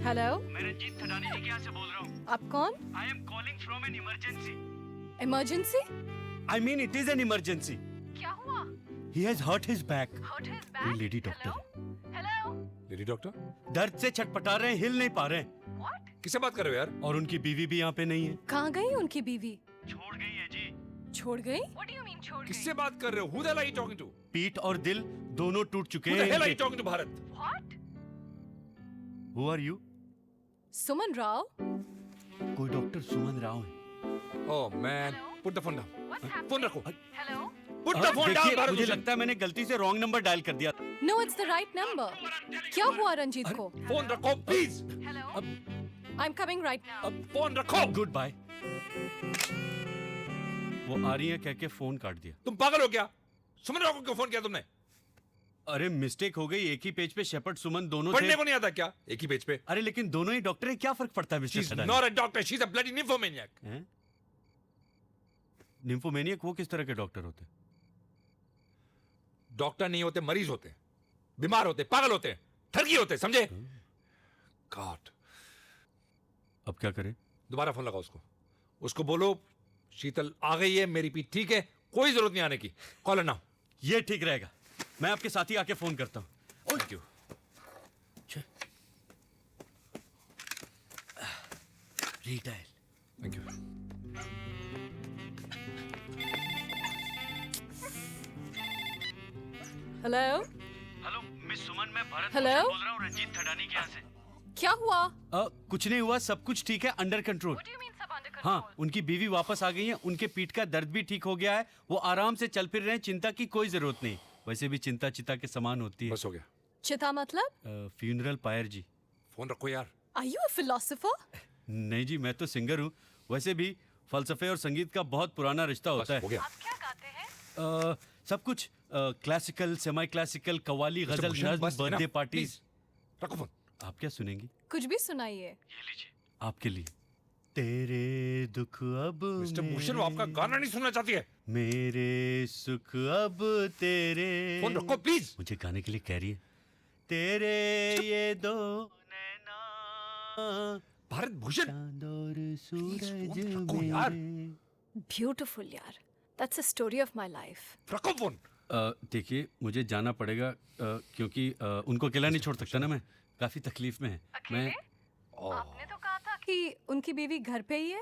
हेलो, मैं रंजीत थडानी जी के यहाँ से बोल रहा हूँ. आप कौन? I am calling from an emergency. Emergency? I mean it is an emergency. क्या हुआ? He has hurt his back. Hurt his back? Lady doctor. Hello? Lady doctor? दर्द से छटपटा रहे हैं, हिल नहीं पा रहे हैं. What? किससे बात कर रहे हो यार? और उनकी बीवी भी यहाँ पे नहीं है. कहाँ गई उनकी बीवी? छोड़ गई है जी. छोड़ गई? What do you mean छोड़ गई? किससे बात कर रहे हो? Who the hell are you talking to? पीठ और दिल दोनों टूट चुके Who the हैं. hell are you talking to, Bharat? What? Who are you? सुमन राव? कोई डॉक्टर सुमन राव है. Oh man, put the phone down. What's happening? Phone रखो. Hello? Put the phone down, देखिए, Bharat मुझे Bhushan. लगता है मैंने गलती से रॉन्ग नंबर डायल कर दिया. No, it's the right number. क्या हुआ रंजीत को? फोन रखो, please. Hello? I'm coming right now. अब फोन रखो. Good bye. वो आ रही है कह के फोन काट दिया. तुम पागल हो क्या? सुमन राव को क्यों फोन किया तुमने? अरे मिस्टेक हो गई. एक ही पेज पे शेपर्ड सुमन दोनों पढ़ने थे. को नहीं आता क्या? एक ही पेज पे. अरे लेकिन दोनों ही डॉक्टर हैं. क्या फर्क पड़ता है mister She's Thadani? not a doctor. She's a bloody nymphomaniac. निम्फोमेनियक वो किस तरह के डॉक्टर होते हैं? डॉक्टर नहीं होते, मरीज होते, बीमार होते, पागल होते, ठगी होते, समझे? गॉड. अब क्या करें? दोबारा फोन लगाओ उसको. उसको बोलो शीतल आ गई है, मेरी पीठ ठीक है, कोई जरूरत नहीं आने की. Call now. ये ठीक रहेगा. मैं आपके साथ ही आके फोन करता हूँ. Thank you. Retail. Thank you. Hello? Hello miss Suman, मैं भरत Hello? बोल रहा हूँ रंजीत थडानी के यहाँ से. क्या हुआ? कुछ नहीं हुआ. सब कुछ ठीक है. Under control. What do you mean सब under control? हाँ, उनकी बीवी वापस आ गई है. उनके पीठ का दर्द भी ठीक हो गया है. वो आराम से चल फिर रहे हैं. चिंता की कोई जरूरत नहीं. वैसे भी चिंता चिता के समान होती है. बस हो गया. चिता मतलब? फ्यूनरल पायर जी. फोन रखो यार। Are you a philosopher? नहीं जी, मैं तो सिंगर हूँ। वैसे भी फलसफे और संगीत का बहुत पुराना रिश्ता होता है। हो गया। आप क्या गाते हैं? सब कुछ classical, semi classical, qawwali, mister गजल, भूषण, नज्म, बस बर्थडे enough, पार्टी। please, रखो फोन। आप क्या सुनेंगी? कुछ भी सुनाइए। आपके लिए। तेरे दुख अब मिस्टर भूषण, वो आपका गाना नहीं सुनना चाहती है। मेरे सुख अब तेरे। फोन रखो प्लीज। मुझे गाने के लिए कह रही है। तेरे ये दो नैना, भारत भूषण, चांद और सूरज फोन रखो यार। मेरे। Beautiful यार। That's a story of my life. रखो फोन। देखिए, मुझे जाना पड़ेगा क्योंकि उनको अकेला नहीं छोड़ सकता ना मैं। काफी तकलीफ में है। मैं आपने तो कहा था कि उनकी बीवी घर पे ही है।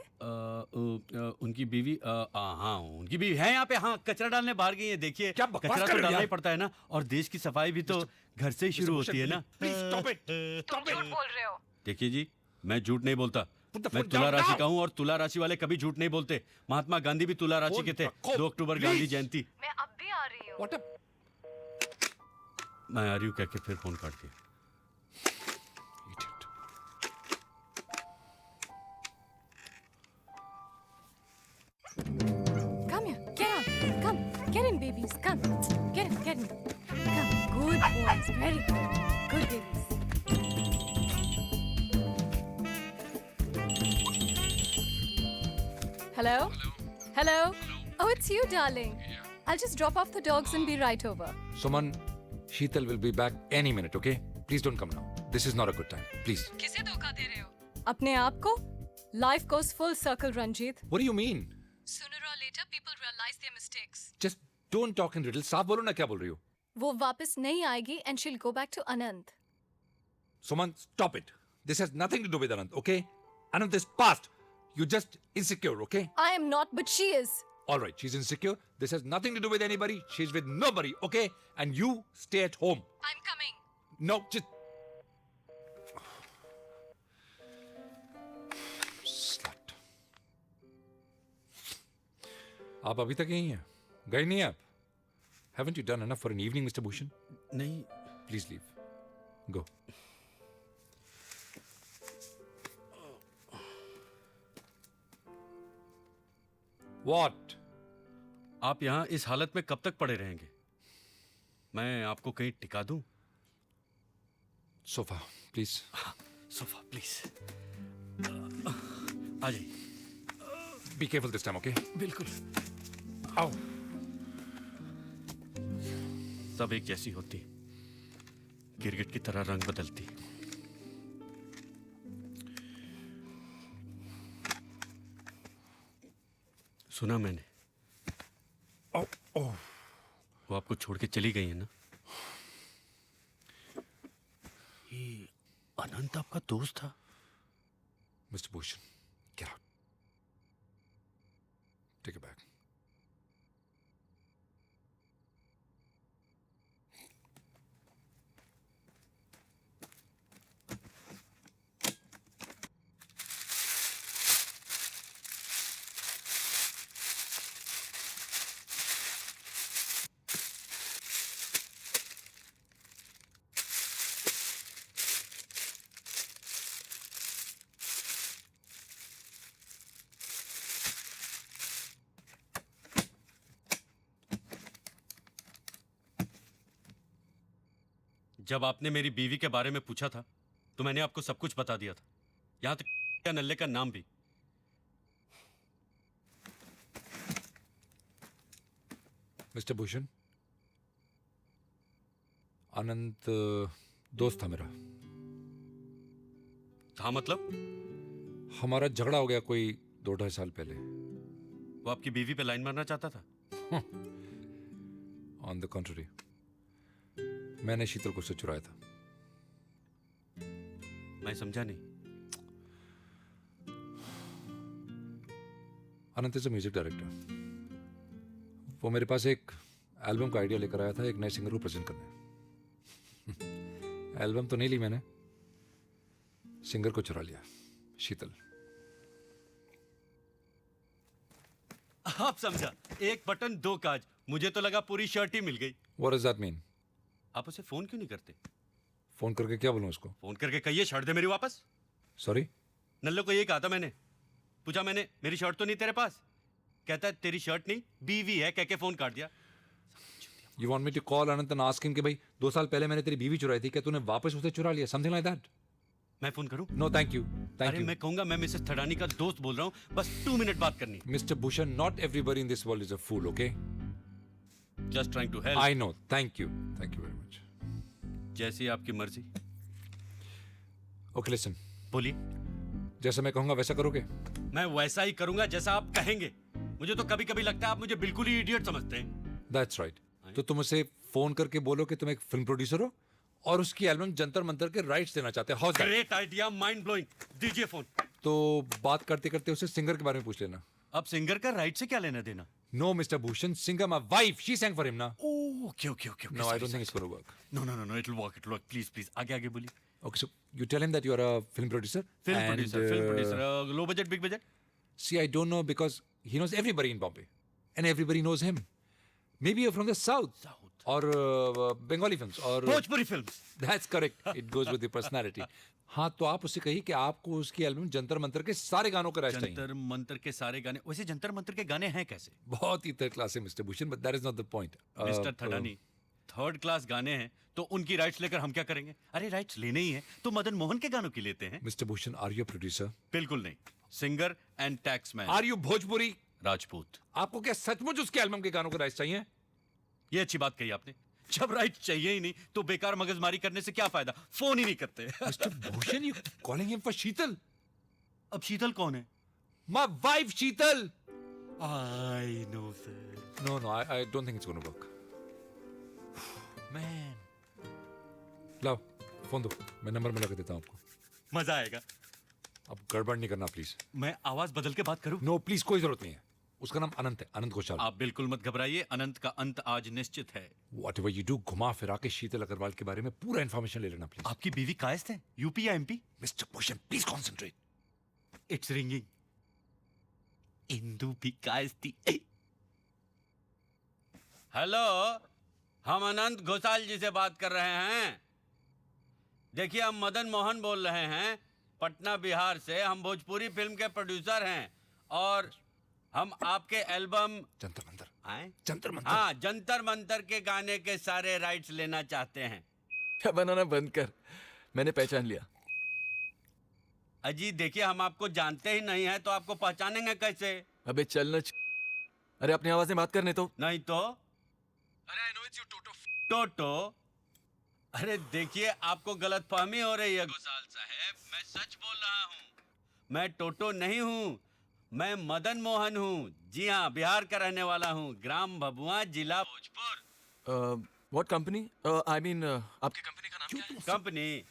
उनकी बीवी हाँ, उनकी बीवी है यहाँ पे। हाँ, कचरा डालने बाहर गई है। देखिए, क्या बकवास कचरा कर तो रहे हो डालना ही यार? पड़ता है ना, और देश की सफाई भी तो घर से ही शुरू होती है ना। Please stop it, stop it. बोल रहे हो? देखिए जी, मैं झूठ नहीं बोलता। Put the मैं phone तुला down राशि now. का हूँ, और तुला राशि वाले कभी झूठ नहीं बोलते। महात्मा गांधी भी तुला राशि Phone के थे। रखो, 2 अक्टूबर please. गांधी जयंती। मैं अब भी आ रही हूँ। What a मैं आ रही हूँ कह के फिर फोन काट दिया। idiot. Come here. Get on. Come. Get in, babies. Come. Get in. Get in. Come. Good boys. Very good. Good babies. Hello? Hello? Oh, it's you, darling. I'll just drop off the dogs and be right over. Suman, Sheetal will be back any minute, okay? Please don't come now. This is not a good time. Please. किसे धोखा दे रहे हो? अपने आप को? Life goes full circle, Ranjit. What do you mean? Sooner or later, people realize their mistakes. Just don't talk in riddles. साफ बोलो ना क्या बोल रही हो? वो वापस नहीं आएगी and she'll go back to Anand. Suman, stop it. This has nothing to do with Anand, okay? Anand is past. You're just insecure, okay? I am not, but she is. All right, she's insecure. This has nothing to do with anybody. She's with nobody, okay? And you stay at home. I'm coming. No, just... Slut. आप अभी तक यहीं हैं? गए नहीं आप? Haven't you done enough for an evening, Mr. Bhushan? नहीं। Please leave. Go. What? आप यहाँ इस हालत में कब तक पड़े रहेंगे? मैं आपको कहीं टिका दूं? Sofa, please. Sofa please. आ जाइए। Be careful this time, okay? बिल्कुल। Ow. सब एक जैसी होती, गिरगिट की तरह रंग बदलती। सुना मैंने, Oh, oh. वो आपको छोड़ के चली गई है ना? ये अनंत आपका दोस्त था? Mr. Bhushan, get out. Take it back. जब आपने मेरी बीवी के बारे में पूछा था तो मैंने आपको सब कुछ बता दिया था, यहां तक नल्ले का नाम भी। मिस्टर भूषण, अनंत दोस्त था मेरा। था मतलब? हमारा झगड़ा हो गया कोई 2-2.5 साल पहले। वो आपकी बीवी पे लाइन मारना चाहता था? ऑन द कॉन्ट्ररी, मैंने शीतल को उससे चुराया था। मैं समझा नहीं। अनंत इज अ म्यूजिक डायरेक्टर। वो मेरे पास एक एल्बम का आइडिया लेकर आया था, एक नए सिंगर को प्रेजेंट करने। एल्बम तो नहीं ली मैंने, सिंगर को चुरा लिया, शीतल। आप समझा, एक बटन दो काज। मुझे तो लगा पूरी शर्ट ही मिल गई। What does that mean? आप उसे फोन क्यों नहीं करते? फोन करके क्या बोलूं उसको? फोन करके कहिए शर्ट दे मेरी वापस। सॉरी? नल्लो को ये कहा था मैंने। पूछा मैंने मेरी शर्ट तो नहीं तेरे पास? कहता है तेरी शर्ट नहीं बीवी है, कह के फोन काट दिया। You want me to call Anant and ask him कि भाई 2 साल पहले मैंने तेरी बीवी चुराई थी, क्या तूने वापस उसे चुरा लिया? Something like that. मैं फोन करूं? नो थैंक यू, थैंक अरे यू। मैं कहूंगा मैं मिसेस थडानी का दोस्त बोल रहा हूं, बस 2 मिनट बात करनी। Mister Bhushan, not everybody in this world is a fool, okay? Just trying to help. I know, thank you very much. जैसी आपकी मर्जी। ओके लिसन, बोलिए। जैसा मैं कहूंगा वैसा करोगे? मैं वैसा ही करूंगा जैसा आप कहेंगे। मुझे तो कभी कभी लगता है आप मुझे बिल्कुल ही इडियट समझते हैं। That's right. तो तुम उसे फोन करके बोलो कि तुम एक फिल्म प्रोड्यूसर हो और उसकी एल्बम जंतर मंतर के राइट्स देना चाहते हो। Great idea, mind blowing. दीजिए फोन। तो बात करते करते उसे सिंगर के बारे में पूछ लेना। अब सिंगर का राइट से क्या लेना देना? No mister Bhushan, singer my wife, she sang for him ना। Okay okay okay. No, I don't think it's going to work. No no no no, it will work, it will work. Please please आगे आगे बोलिए। Okay, so you tell him that you are a film producer. Film and, producer, low budget big budget? See, I don't know because he knows everybody in Bombay, and everybody knows him. Maybe you're from the south. Or Bengali films or Bhojpuri films. That's correct. It goes with the personality. हाँ, तो आप उससे कहिए कि आपको उसकी एल्बम जंतर मंतर के सारे गानों का राइट्स चाहिए। जंतर मंतर के सारे गाने। वैसे जंतर मंतर के गाने हैं कैसे? बहुत ही थर्ड क्लास है mister Bhushan, but that is not the point. Mister Thadani, third class गाने हैं तो उनकी राइट्स लेकर हम क्या करेंगे? अरे राइट्स लेने ही है तो मदन मोहन के गानों की लेते हैं। Mister Bhushan, are you producer? बिल्कुल नहीं, singer and taxman. Are you Bhojpuri? Rajput. आपको क्या सचमुच उसके एल्बम के गानों का राइट्स चाहिए? ये अच्छी बात कही आपने। जब राइट चाहिए ही नहीं तो बेकार मगजमारी करने से क्या फायदा? फोन ही नहीं करते। Mister Bhushan, you calling him for Sheetal? अब शीतल कौन है? My wife Sheetal. I know sir. No no, I don't think it's gonna work. Man, लाओ फोन दो, मैं नंबर में लगा देता हूँ आपको। मजा आएगा। अब गड़बड़ नहीं करना प्लीज। मैं आवाज बदल के बात करूं? नो प्लीज, कोई जरूरत नहीं है। उसका नाम अनंत है, अनंत घोषाल। आप बिल्कुल मत घबराइए, अनंत का अंत आज निश्चित है। व्हाटएवर यू डू, घुमा फिरा के शीतल अग्रवाल के बारे में पूरा इन्फॉर्मेशन ले लेना प्लीज। आपकी बीवी कायस्थ है? यूपी या MP? Mister Bhushan, please concentrate. It's ringing. Indu भी कायस्थी। हेलो, हम अनंत घोषाल जी से बात कर रहे हैं। देखिए, हम मदन मोहन बोल रहे हैं, पटना बिहार से। हम भोजपुरी फिल्म के प्रोड्यूसर हैं और हम आपके एल्बम जंतर मंतर आए? जंतर मंतर, हाँ, जंतर मंतर के गाने के सारे राइट्स लेना चाहते हैं। क्या बनाना बंद कर, मैंने पहचान लिया। अजी देखिए, हम आपको जानते ही नहीं है तो आपको पहचानेंगे कैसे? अबे चलना अरे अपनी आवाज में बात करने तो। नहीं तो? अरे आई नो इट्स यू टोटो। टोटो? अरे देखिए, आपको गलतफहमी हो रही है घोषाल साहब, मैं सच बोल रहा हूँ। मैं टोटो नहीं हूँ, मैं मदन मोहन हूँ। जी हाँ, बिहार का रहने वाला हूँ, ग्राम भभुआ, जिला Bhojpur. What company? I mean आपकी कंपनी का नाम क्या है?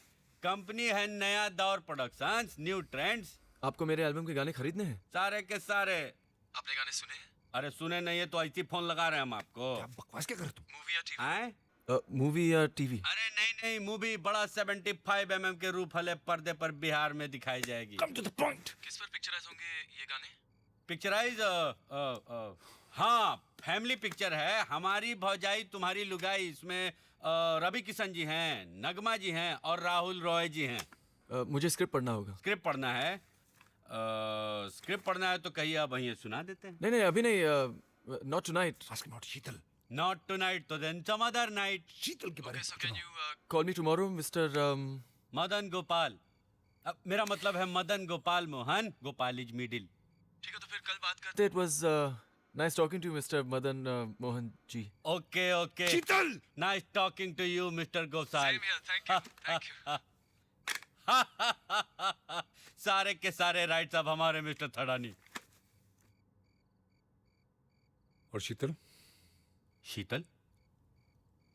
कंपनी है नया दौर प्रोडक्शंस, न्यू ट्रेंड्स। आपको मेरे एल्बम के गाने खरीदने हैं? सारे के सारे। आपने गाने सुने हैं? अरे सुने नहीं है तो ऐसी फोन लगा रहे हैं हम आपको। क्या बकवास क्या कर रहे हो तुम? मूवी या टीवी? हैं? मूवी या टीवी? अरे नहीं, मूवी बड़ा 75 mm के रूप वाले पर्दे पर बिहार में दिखाई जाएगी। Come to the point. किस पर पिक्चराइज होंगे ये गाने? पिक्चराइज हाँ, फैमिली पिक्चर है। हमारी भौजाई तुम्हारी लुगाई, इसमें रवि किशन जी हैं, नगमा जी हैं और राहुल रॉय जी हैं। मुझे स्क्रिप्ट पढ़ना होगा। स्क्रिप्ट पढ़ना है? स्क्रिप्ट पढ़ना है तो कहिए, आप वहीं सुना देते हैं। नहीं अभी नहीं, not tonight. Ask not Sheetal. Not tonight तो then some other night. Sheetal के बारे में can you call me tomorrow mister Madan Gopal. मेरा मतलब है मदन गोपाल मोहन। Gopal is middle. ठीक है, तो फिर कल बात करते। It was nice talking to mister Madan Mohan ji. Okay Sheetal, nice talking to you mister Gosal. Thank you. सारे के सारे राइट्स अब हमारे मिस्टर थडानी। और शीतल? शीतल?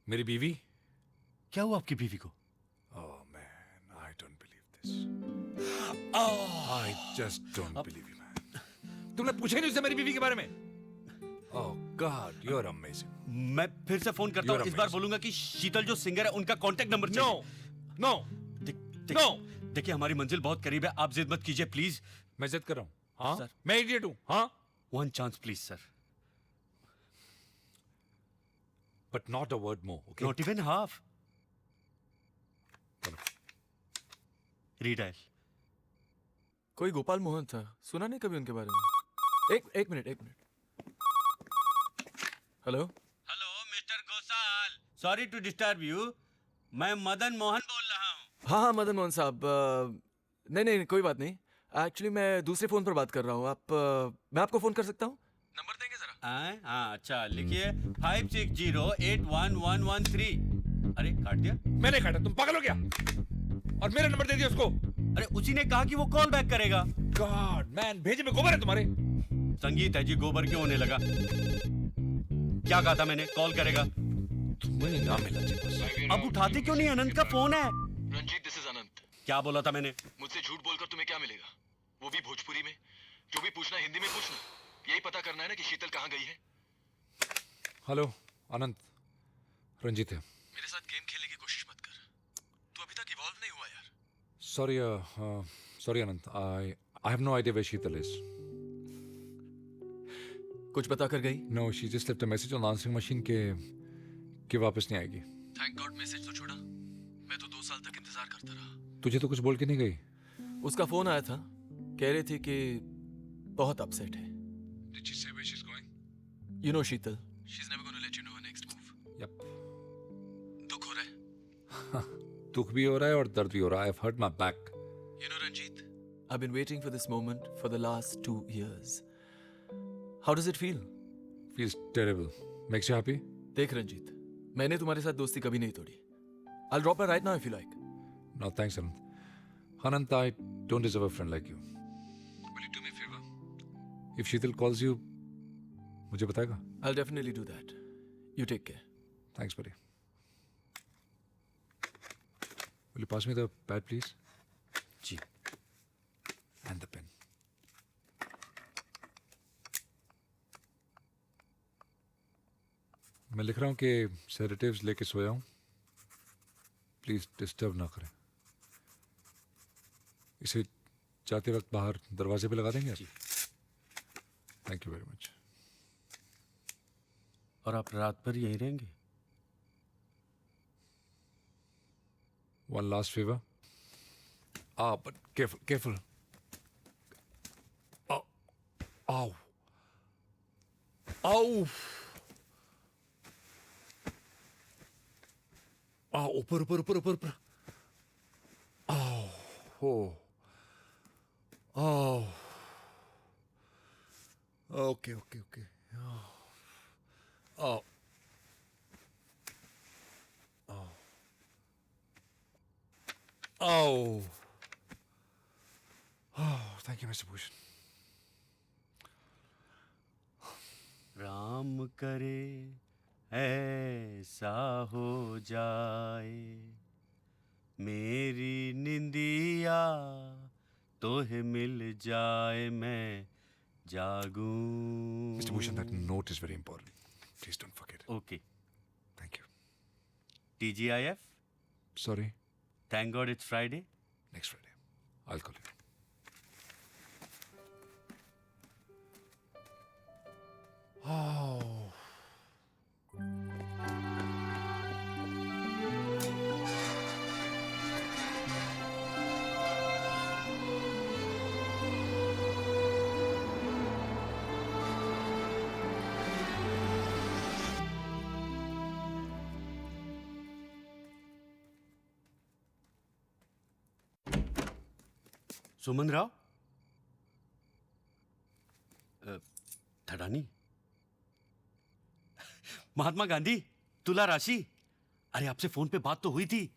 मेरी बीवी? क्या हुआ आपकी बीवी को? Oh man, I don't believe this. I just don't believe you, man. तुमने पूछा ही नहीं उससे मेरी बीवी के बारे में? Oh God, you're amazing. मैं फिर से फोन करता हूँ। You're इस बार amazing. बोलूंगा कि शीतल जो सिंगर है उनका contact number No, no, no. देखिए, हमारी मंजिल बहुत करीब है, आप जिद मत कीजिए प्लीज। मैं जिद कर रहा हूँ? हाँ सर। मैं इडियट हूँ? हाँ, one chance please sir. but not a word more, okay? Not even half. Come redial. कोई गोपाल मोहन था, सुना नहीं कभी उनके बारे में। एक minute. Hello hello mister Ghoshal, sorry to disturb you, मैं मदन मोहन बोल रहा हूँ। हाँ मदन मोहन साहब, नहीं कोई बात नहीं। एक्चुअली मैं दूसरे फ़ोन पर बात कर रहा हूँ। मैं आपको फ़ोन कर सकता हूँ? नंबर देंगे ज़रा। हाँ अच्छा, लिखिए 56081113। अरे काट दिया? मैंने काटा, तुम पागल हो गया? और मेरा नंबर दे दिया उसको। अरे उसी ने कहा कि वो कॉल बैक करेगा। गॉड मैन, भेजे में गोबर है तुम्हारे। संगीत है जी, गोबर क्यों होने लगा? क्या कहा था मैंने? कॉल करेगा। तुम्हें ना मिला जी बस। अब उठाते क्यों नहीं? अनंत का फोन है। रंजीत, दिस इज अनंत। क्या बोला था मैंने? मुझसे झूठ बोलकर तुम्हें क्या मिलेगा? वो भी भोजपुरी में। जो भी पूछना हिंदी में पूछना। यही पता करना है ना कि शीतल कहाँ गई है। हेलो अनंत, रंजीत है। मेरे साथ गेम खेलने की कोशिश मत कर। तू अभी तक इवॉल्व नहीं हुआ यार। Sorry Anant, I have no idea where Sheetal is. कुछ बता कर गई? No, she just left a message on answering machine कि वापस नहीं आएगी। थैंक गॉड मैसेज तो छोड़ा। मैं तो 2 साल तक इंतजार करता रहा। तुझे तो कुछ बोल के नहीं गई? उसका फोन आया था, कह रही थी कि बहुत अपसेट है। Did she say where she's going? You know Sheetal. She's never going to let you know her next move. Yep. दुख हो रहा है। दुख भी हो रहा है और दर्द भी हो रहा है। I've hurt my back. You know Ranjit, I've been waiting for this moment for the last 2 years. How does it feel? Feels terrible. Makes you happy? देख रंजीत, मैंने तुम्हारे साथ दोस्ती कभी नहीं तोड़ी। I'll drop her right now if you like. No, thanks Anant. Anant, I don't deserve a friend like you. Will you do me a favor? If Sheetal calls you, मुझे बताएगा? I'll definitely do that. You take care. Thanks, buddy. Will you pass me the pad, please? Ji. And the pen. मैं लिख रहा हूँ कि सेडेटिव्स लेके सोया हूँ। प्लीज डिस्टर्ब ना करें। इसे जाते वक्त बाहर दरवाजे पे लगा देंगे आप? Thank you very much. और आप रात भर यहीं रहेंगे? One last favor. But careful. Ow. ऊपर. Okay. Thank you, Mr. Bhushan. Ram करे ऐसा हो जाए, मेरी निंदिया तोहे मिल जाए, मैं जागूं। Mr. Bhushan, that note is very important. Please don't forget it. Okay. Thank you. TGIF? Sorry. Thank God it's Friday. Next Friday. I'll call you. सुमन राव? थडानी? महात्मा गांधी? तुला राशि? अरे आपसे फोन पे बात तो हुई थी।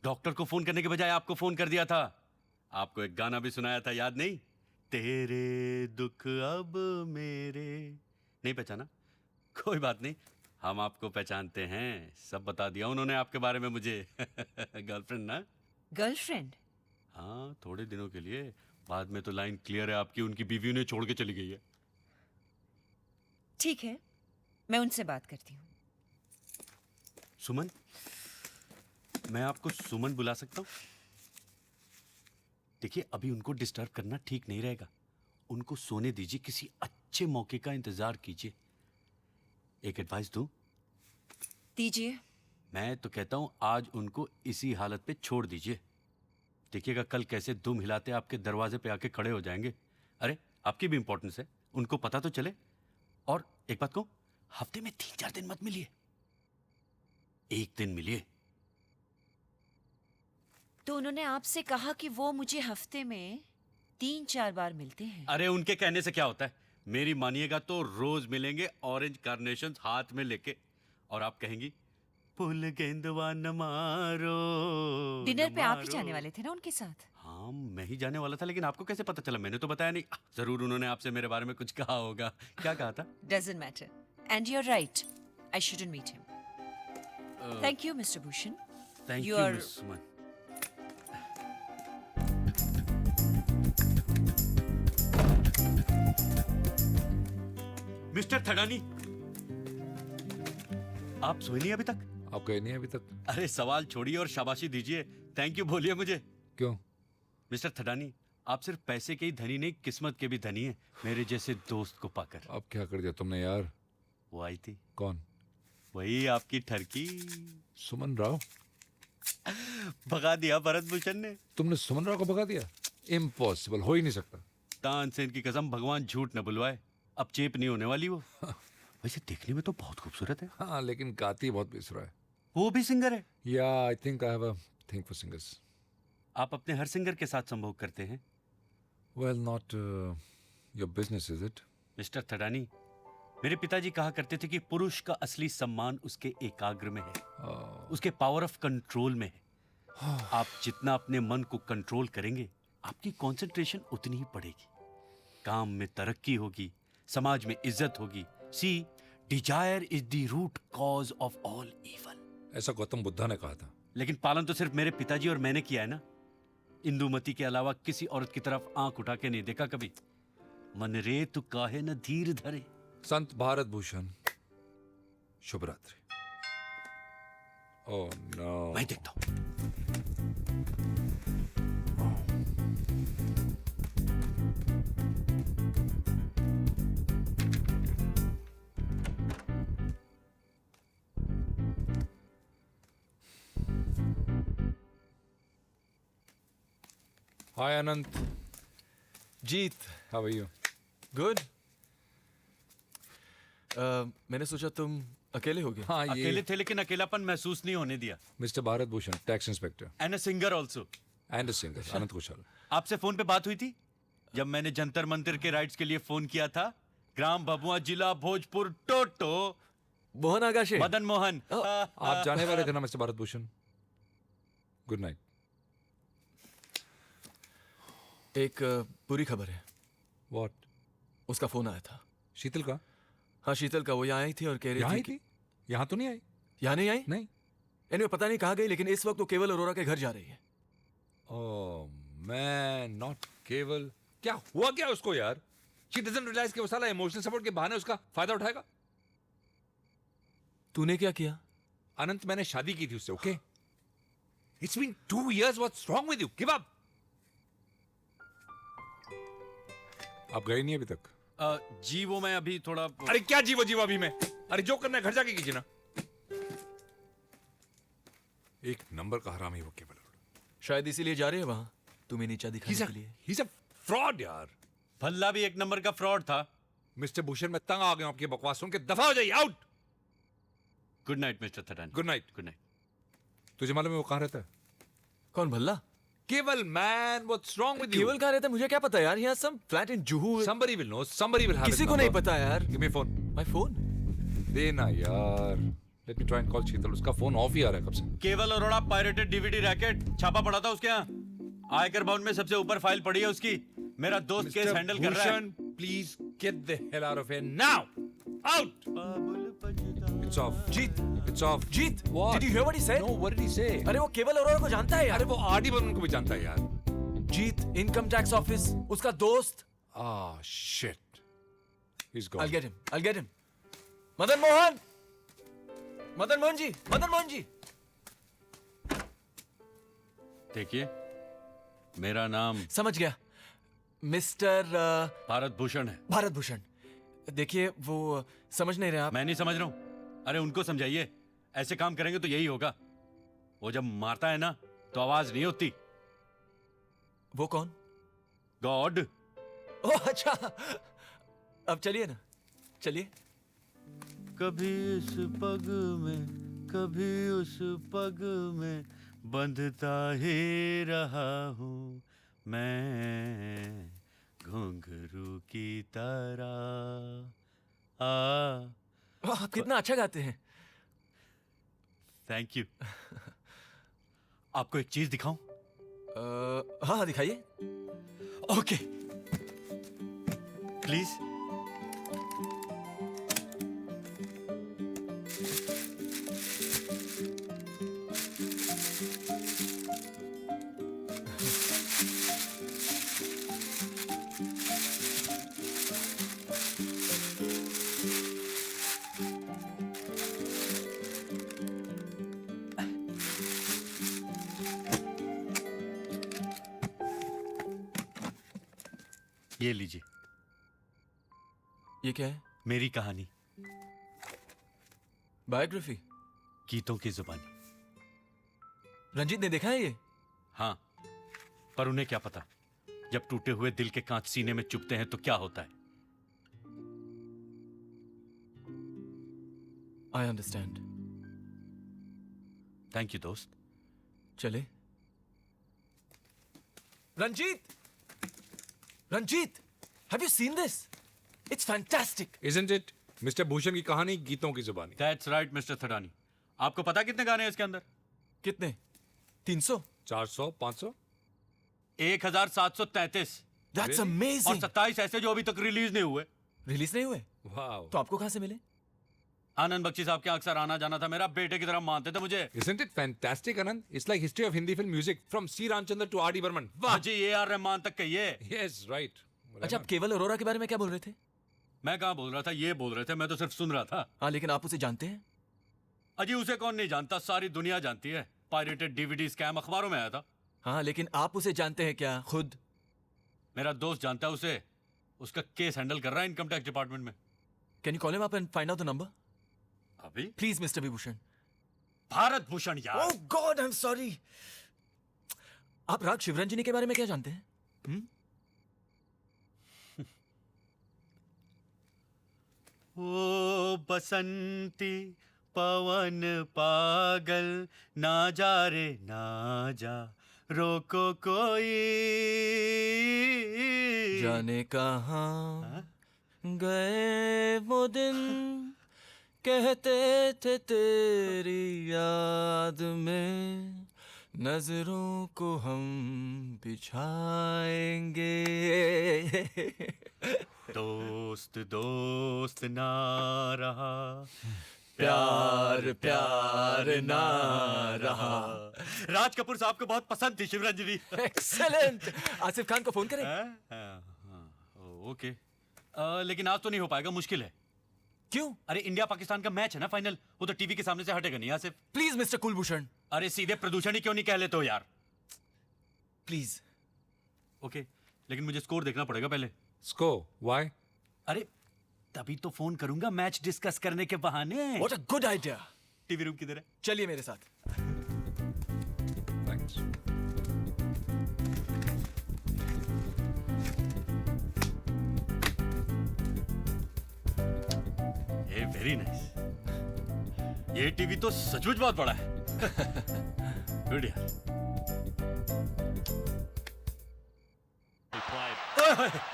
डॉक्टर को फोन करने के बजाय आपको फोन कर दिया था। आपको एक गाना भी सुनाया था, याद नहीं? तेरे दुख अब मेरे। नहीं पहचाना? कोई बात नहीं, हम आपको पहचानते हैं। सब बता दिया उन्होंने आपके बारे में मुझे। गर्लफ्रेंड ना? गर्लफ्रेंड? हाँ, थोड़े दिनों के लिए। बाद में तो लाइन क्लियर है आपकी, उनकी बीवी उन्हें छोड़ के चली गई है। ठीक है, मैं उनसे बात करती हूँ। सुमन, मैं आपको सुमन बुला सकता हूँ? देखिए, अभी उनको डिस्टर्ब करना ठीक नहीं रहेगा। उनको सोने दीजिए, किसी अच्छे मौके का इंतजार कीजिए। एक एडवाइस दूं? दीजिए। मैं तो कहता हूं आज उनको इसी हालत पे छोड़ दीजिए। देखिएगा कल कैसे दुम हिलाते आपके दरवाजे पे आके खड़े हो जाएंगे। अरे आपकी भी इंपॉर्टेंस है, उनको पता तो चले। और एक बात कहूं, हफ्ते में 3-4 दिन मत मिलिए, एक दिन मिलिए। तो उन्होंने आपसे कहा कि वो मुझे हफ्ते में 3-4 बार मिलते हैं। अरे उनके कहने से क्या होता है, मेरी मानिएगा तो रोज मिलेंगे ऑरेंज कार्नेशन हाथ में लेके, और आप कहेंगी फूल गेंदवा न मारो। डिनर न पे आप ही मारो। जाने वाले थे ना उनके साथ? हाँ मैं ही जाने वाला था, लेकिन आपको कैसे पता चला? मैंने तो बताया नहीं। जरूर उन्होंने आपसे मेरे बारे में कुछ कहा होगा। क्या कहा था? Doesn't matter. And you're right. I shouldn't meet him. Thank you, Mr. Bhushan. Thank you You're- miss Suman. Mister Thadani, आप सोए नहीं अभी तक? आप गए नहीं अभी तक? अरे सवाल छोड़िए और शाबाशी दीजिए, थैंक यू बोलिए मुझे। क्यों? मिस्टर थडानी, आप सिर्फ पैसे के ही धनी नहीं, किस्मत के भी धनी हैं, मेरे जैसे दोस्त को पाकर। अब क्या कर दिया तुमने यार? वो आई थी। कौन? वही आपकी ठरकी। सुमन राव? भगा दिया भरत भूषण ने। तुमने सुमन राव को भगा दिया? इम्पॉसिबल, हो ही नहीं सकता। तानसेन की कसम, भगवान झूठ न बुलवाए, अब चेप नहीं होने वाली वो। वैसे देखने में तो बहुत खूबसूरत है। हाँ लेकिन गाती बहुत बेसुरा है। वो भी सिंगर है? या I think I have a thing for singers. आप अपने हर सिंगर के साथ संभोग करते हैं? Well not your business is it? Mister Thadani, मेरे पिताजी कहा करते थे कि पुरुष का असली सम्मान उसके एकाग्र में है, उसके पावर ऑफ कंट्रोल में है। आप जितना अपने मन को कंट्रोल करेंगे, आपकी कंसंट्रेशन उतनी ही बढ़ेगी, काम में तरक्की होगी, समाज में इज्जत होगी। See, desire is the root cause of all evil. ऐसा गौतम बुद्धा ने कहा था। लेकिन पालन तो सिर्फ मेरे पिताजी और मैंने किया है ना। इंदुमती के अलावा किसी औरत की तरफ आंख उठा के नहीं देखा कभी। मन रे तू काहे न धीर धरे। संत भारत भूषण, शुभ रात्रि। Oh no. मैं देखता हूं। Hi Anant. Jeet, how are you? Good. मैंने सोचा तुम अकेले होगे। हाँ अकेले थे, लेकिन अकेलापन महसूस नहीं होने दिया। Mister Bharat Bhushan, tax inspector and a singer also. And a singer, Anant Kushal. आपसे फोन पे बात हुई थी जब मैंने जंतर मंदिर के राइट्स के लिए फोन किया था। ग्राम भभुआ, जिला भोजपुर, टोटो। मोहन आगाशे। मदन मोहन। आप जाने वाले थे ना mister Bharat Bhushan? Good night. एक बुरी खबर है। व्हाट? उसका फोन आया था। शीतल का? हाँ शीतल का। वो यहाँ आई थी और कह रही यहाँ थी आई थी? यहाँ तो नहीं आई। यहाँ नहीं आई? नहीं। एनीवे पता नहीं कहाँ गई, लेकिन इस वक्त वो केवल अरोरा के घर जा रही है। ओह मैन, नॉट केवल। क्या हुआ क्या उसको यार? शी डजंट रियलाइज कि वो साला इमोशनल सपोर्ट के बहाने उसका फायदा उठाएगा। तूने क्या किया? अनंत, मैंने शादी की थी उससे, okay? It's been 2 years, what's wrong with you? Give up. आप गए नहीं अभी तक? जी वो मैं अभी थोड़ा। अरे क्या जीवो जीवा अभी मैं? अरे जो करना है घर जाके कीजिए ना। एक नंबर का हरामी वो केवल। शायद इसीलिए जा रहे हैं वहां, तुम्हें नीचा दिखाने के लिए। He's a fraud यार। भल्ला भी एक नंबर का फ्रॉड था। मिस्टर भूषण, मैं तंग आ गया हूं आपकी बकवास सुन के। दफा हो जाइए, out. Good night mister Thadani. Good night. Good night. तुझे मालूम है वो कहां रहता है? कौन? Bhalla? Keval man, what's wrong with you? Keval कहाँ रहता है मुझे क्या पता यार। यहाँ some flat in Juhu. Somebody will know, somebody will have किसी his को नहीं number. पता यार। Give me phone. My phone? देना यार। Let me try and call शीतल। उसका फोन ऑफ ही आ रहा है कब से। केवल अरोड़ा पायरेटेड डीवीडी रैकेट छापा पड़ा था उसके यहाँ। आयकर भवन में सबसे ऊपर फाइल पड़ी है उसकी। मेरा दोस्त केस हैंडल कर रहा है। Please get the hell out of here now. Out. It's off. Jeet, It's off. Jeet. What? Did you hear what he said? No, what did he say? अरे वो केवल अरोरा को जानता है यार। अरे वो आरडी बर्मन को भी जानता है यार। जीत, इनकम टैक्स ऑफिस, उसका दोस्त। Ah, shit. He's gone. I'll get him. I'll get him. Madan Mohan! Madan Mohan जी! मदन मोहन जी! देखिए, मेरा नाम। समझ गया। मिस्टर भारत भूषण है। भारत भूषण। देखिए वो समझ नहीं रहे आप। मैं नहीं समझ रहा हूँ। अरे उनको समझाइए, ऐसे काम करेंगे तो यही होगा। वो जब मारता है ना तो आवाज नहीं होती, वो कौन? गॉड। ओह अच्छा, अब चलिए ना, चलिए। कभी इस पग में, कभी उस पग में बंधता ही रहा हूँ मैं घुंघरू की तरह। आप कितना अच्छा गाते हैं। Thank you. आपको एक चीज दिखाऊं? हाँ हाँ दिखाइए। Okay please. ये लीजिए। ये क्या है? मेरी कहानी, बायोग्राफी। गीतों की जुबानी। रंजीत ने देखा है ये? हाँ, पर उन्हें क्या पता, जब टूटे हुए दिल के कांच सीने में चुभते हैं तो क्या होता है। I understand. थैंक यू दोस्त। चले। Ranjeet! Ranjeet! Have you seen this? It's fantastic. Isn't it? Mister Bhushan की कहानी गीतों की जुबानी। That's right, mister Thadani. आपको पता कितने गाने हैं इसके अंदर? कितने? 300? 400? 500? 1733। That's amazing. और 27 ऐसे जो अभी तक रिलीज नहीं हुए। रिलीज नहीं हुए? वाओ। तो आपको कहां से मिले? आनंद बख्शी साहब के अक्सर आना जाना था, मेरा बेटे की तरह मानते थे मुझे। Isn't it fantastic, Anand? It's like history of Hindi film music from C. Ramchandran to R.D. Burman. वाह जी, A.R. रहमान तक कहिए। Yes, right. अच्छा, आप केवल अरोरा के बारे में क्या बोल रहे थे? मैं कहाँ बोल रहा था, ये बोल रहे थे, मैं तो सिर्फ सुन रहा था। हाँ, लेकिन आप उसे जानते हैं? अजी उसे कौन नहीं जानता, सारी दुनिया जानती है। पायरेटेड डीवीडी स्कैम अखबारों में आया था। हाँ, लेकिन आप उसे जानते हैं क्या खुद? मेरा दोस्त जानता है उसे, उसका केस हैंडल कर रहा है इनकम टैक्स डिपार्टमेंट में। Can you call him up and find out the number? अभी? Please, Mr. Vibhushan. Bharat Bhushan यार। Oh God, I'm sorry. आप राग शिवरंजनी के बारे में क्या जानते हैं? ओ बसंती पवन पागल, ना जा रे ना जा, रोको कोई। जाने कहाँ गए वो दिन, कहते थे तेरी याद में नजरों को हम बिछाएंगे। दोस्त दोस्त ना रहा, प्यार प्यार ना रहा। राज कपूर साहब को बहुत पसंद थी शिवरंजनी। एक्सेलेंट। आसिफ खान को फोन करें? ओके, लेकिन आज तो नहीं हो पाएगा, मुश्किल है। क्यों? अरे इंडिया पाकिस्तान का मैच है ना फाइनल, वो तो टीवी के सामने से हटेगा नहीं आसिफ। Please mister Kulbhushan. अरे सीधे प्रदूषण ही क्यों नहीं कह लेते हो यार। प्लीज। ओके, लेकिन मुझे स्कोर देखना पड़ेगा पहले। स्कोर? व्हाई? अरे तभी तो फोन करूंगा मैच डिस्कस करने के बहाने। What a good idea. TV room किधर है? चलिए मेरे साथ। थैंक्स। ये वेरी नाइस। ये टीवी तो सचमुच बहुत बड़ा है। गुड यार।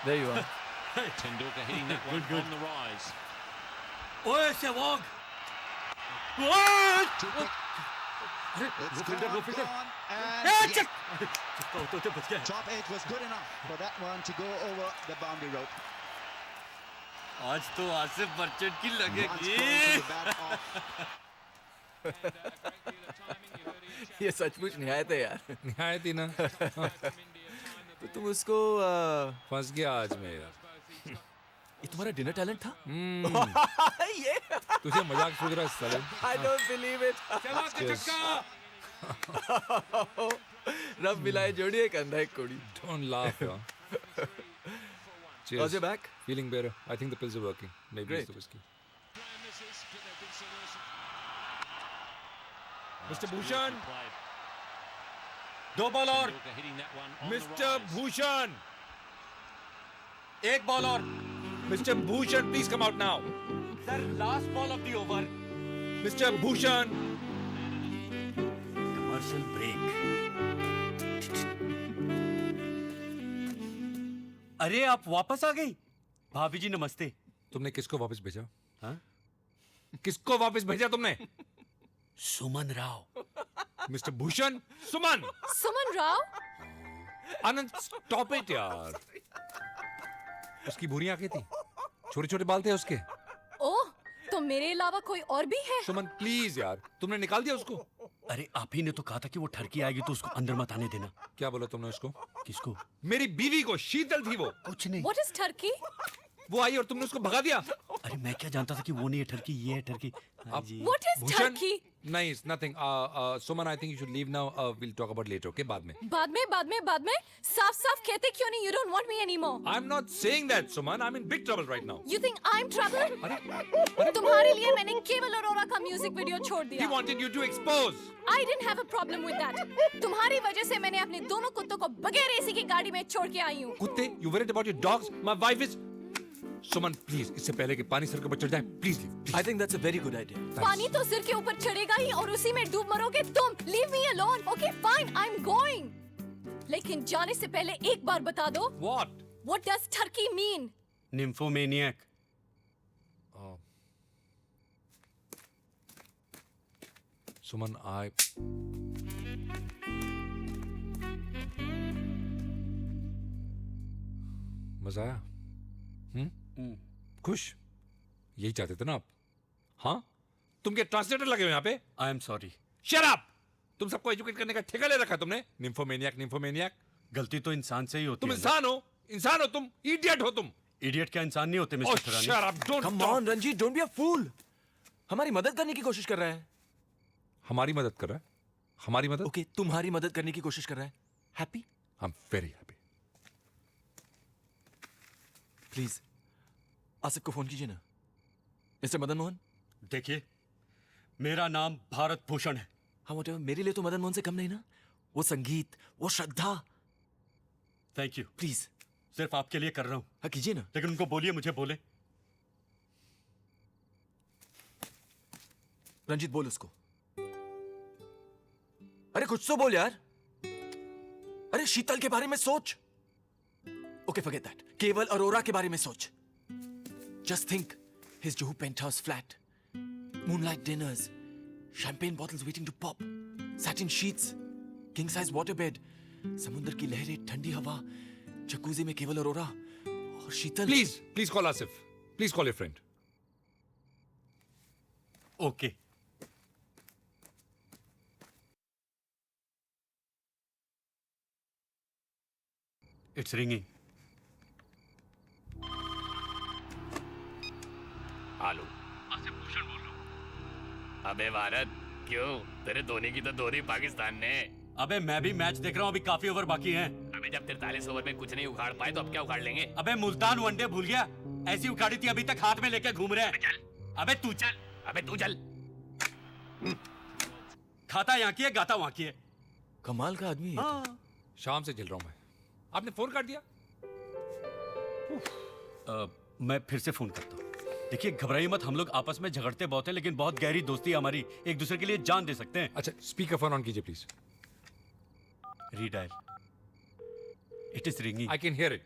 There you are. Tendulkar hitting that one on the rise. ओए Sehwag. Top edge was good enough for that one to go over the boundary rope. आज तो आसिफ मर्चेंट की लगेगी। ये सचमुच निहायत है यार। निहायत ही ना। तो तुम उसको फंस गया आज में यार। ये तुम्हारा डिनर टैलेंट था? ये तुझे मजाक सूझ रहा है साले। I don't believe it. रब मिलाए जोड़ी एक अंधा एक कोड़ी। Don't laugh यार। Cheers. How's your back? Feeling better. I think the pills are working. Maybe Great. it's the whiskey. Mr. Bhushan. 2 ball और। मिस्टर भूषण, एक बॉल और। Mister Bhushan, please come out now. Sir last ball of the over. Mister Bhushan, commercial break. अरे आप वापस आ गई। भाभी जी नमस्ते। तुमने किसको वापस भेजा? हाँ? किसको वापस भेजा तुमने? Suman Rao. Mister Bhushan, Suman. Suman Rao? Anand, stop it यार। उसकी बुरी आंखें थी, छोटे छोटे बाल थे उसके। ओह, तो मेरे अलावा कोई और भी है? सुमन प्लीज यार, तुमने निकाल दिया उसको? अरे आप ही ने तो कहा था कि वो ठरकी आएगी तो उसको अंदर मत आने देना। क्या बोला तुमने उसको? किसको? मेरी बीवी को, शीतल थी वो। कुछ नहीं। What is turkey? वो आई और तुमने उसको भगा दिया। अरे मैं क्या जानता था कि वो नहीं है ठरकी, ये है ठरकी। हाँ जी। What is turkey? नहीं, it's nothing. Suman, I think you should leave now. We'll talk about later, okay? बाद में। बाद में साफ साफ कहते क्यों नहीं? You don't want me anymore. I'm not saying that, Suman. I'm in big trouble right now. You think I'm trouble? तुम्हारे लिए मैंने केवल अरोरा का म्यूजिक वीडियो छोड़ दिया। He wanted you to expose. I didn't have a problem with that. तुम्हारी वजह से मैंने अपने दोनों कुत्तों को बगैर एसी की गाड़ी में छोड़ के आई हूँ। कुत्ते? You worried about your dogs? My wife is. Suman please, इससे पहले कि पानी सर के ऊपर चढ़ जाए, please leave. I think that's a very good idea. पानी तो सिर के ऊपर चढ़ेगा ही और उसी में डूब मरोगे तुम। Leave me alone. Okay, fine, I'm going. लेकिन जाने से पहले एक बार बता दो। What? What does turkey mean? Nymphomaniac. सुमन, मजा आया? खुश? यही चाहते थे ना आप? हाँ? तुम क्या ट्रांसलेटर लगे हो यहाँ पे? I am sorry. Shut up! तुम सबको एजुकेट करने का ठेका ले रखा है तुमने। निम्फोमेनियक। गलती तो इंसान से ही होती तुम है। इंसान हो तुम, इडियट हो तुम। इडियट क्या इंसान नहीं होते mister Thadani? Shut up, don't Come on, Ranjit, don't be a fool. हमारी मदद करने की कोशिश कर रहा है। हमारी मदद कर रहा है? हमारी मदद? ओके, तुम्हारी मदद करने की कोशिश कर रहा है। Happy? I am very happy. Please Asif को फोन कीजिए ना। मिस्टर मदन मोहन। देखिए, मेरा नाम भारत भूषण है। हाँ, whatever, मेरे लिए तो मदन मोहन से कम नहीं ना। वो संगीत, वो श्रद्धा। Thank you. प्लीज। सिर्फ आपके लिए कर रहा हूँ। हाँ, कीजिए ना। लेकिन उनको बोलिए मुझे बोले। रंजीत बोल उसको। अरे कुछ तो बोल यार। अरे शीतल के बारे में सोच। Okay, forget that. Kewal Arora के बारे में सोच। Just think his Juhu penthouse flat, moonlight dinners, champagne bottles waiting to pop, satin sheets, king size water bed, समुद्र की लहरें, ठंडी हवा, जकूजी में केवल अरोरा और Sheetal. Please call Asif. Please call your friend. Okay. It's ringing. Hello, Asif Bhushan बोल रहा हूँ। अबे भारत, क्यों? तेरे धोनी की तो धोनी पाकिस्तान ने। अबे मैं भी मैच देख रहा हूँ, अभी काफी ओवर बाकी हैं। अबे जब 43 ओवर में कुछ नहीं उखाड़ पाए तो अब क्या उखाड़ लेंगे? अबे मुल्तान वनडे भूल गया? ऐसी उखाड़ी थी अभी तक हाथ में लेके घूम रहे हैं। अबे तू चल। अबे तू चल। खाता यहाँ की है, गाता वहाँ की है। कमाल का आदमी है। शाम से झेल रहा हूँ मैं। आपने फोन काट दिया? मैं फिर से फोन करता हूँ। देखिए, घबराइए मत, हम लोग आपस में झगड़ते बहुत हैं, लेकिन बहुत गहरी दोस्ती है हमारी, एक दूसरे के लिए जान दे सकते हैं। अच्छा, स्पीकर फोन ऑन कीजिए please. Redial. It is ringing. I can hear it.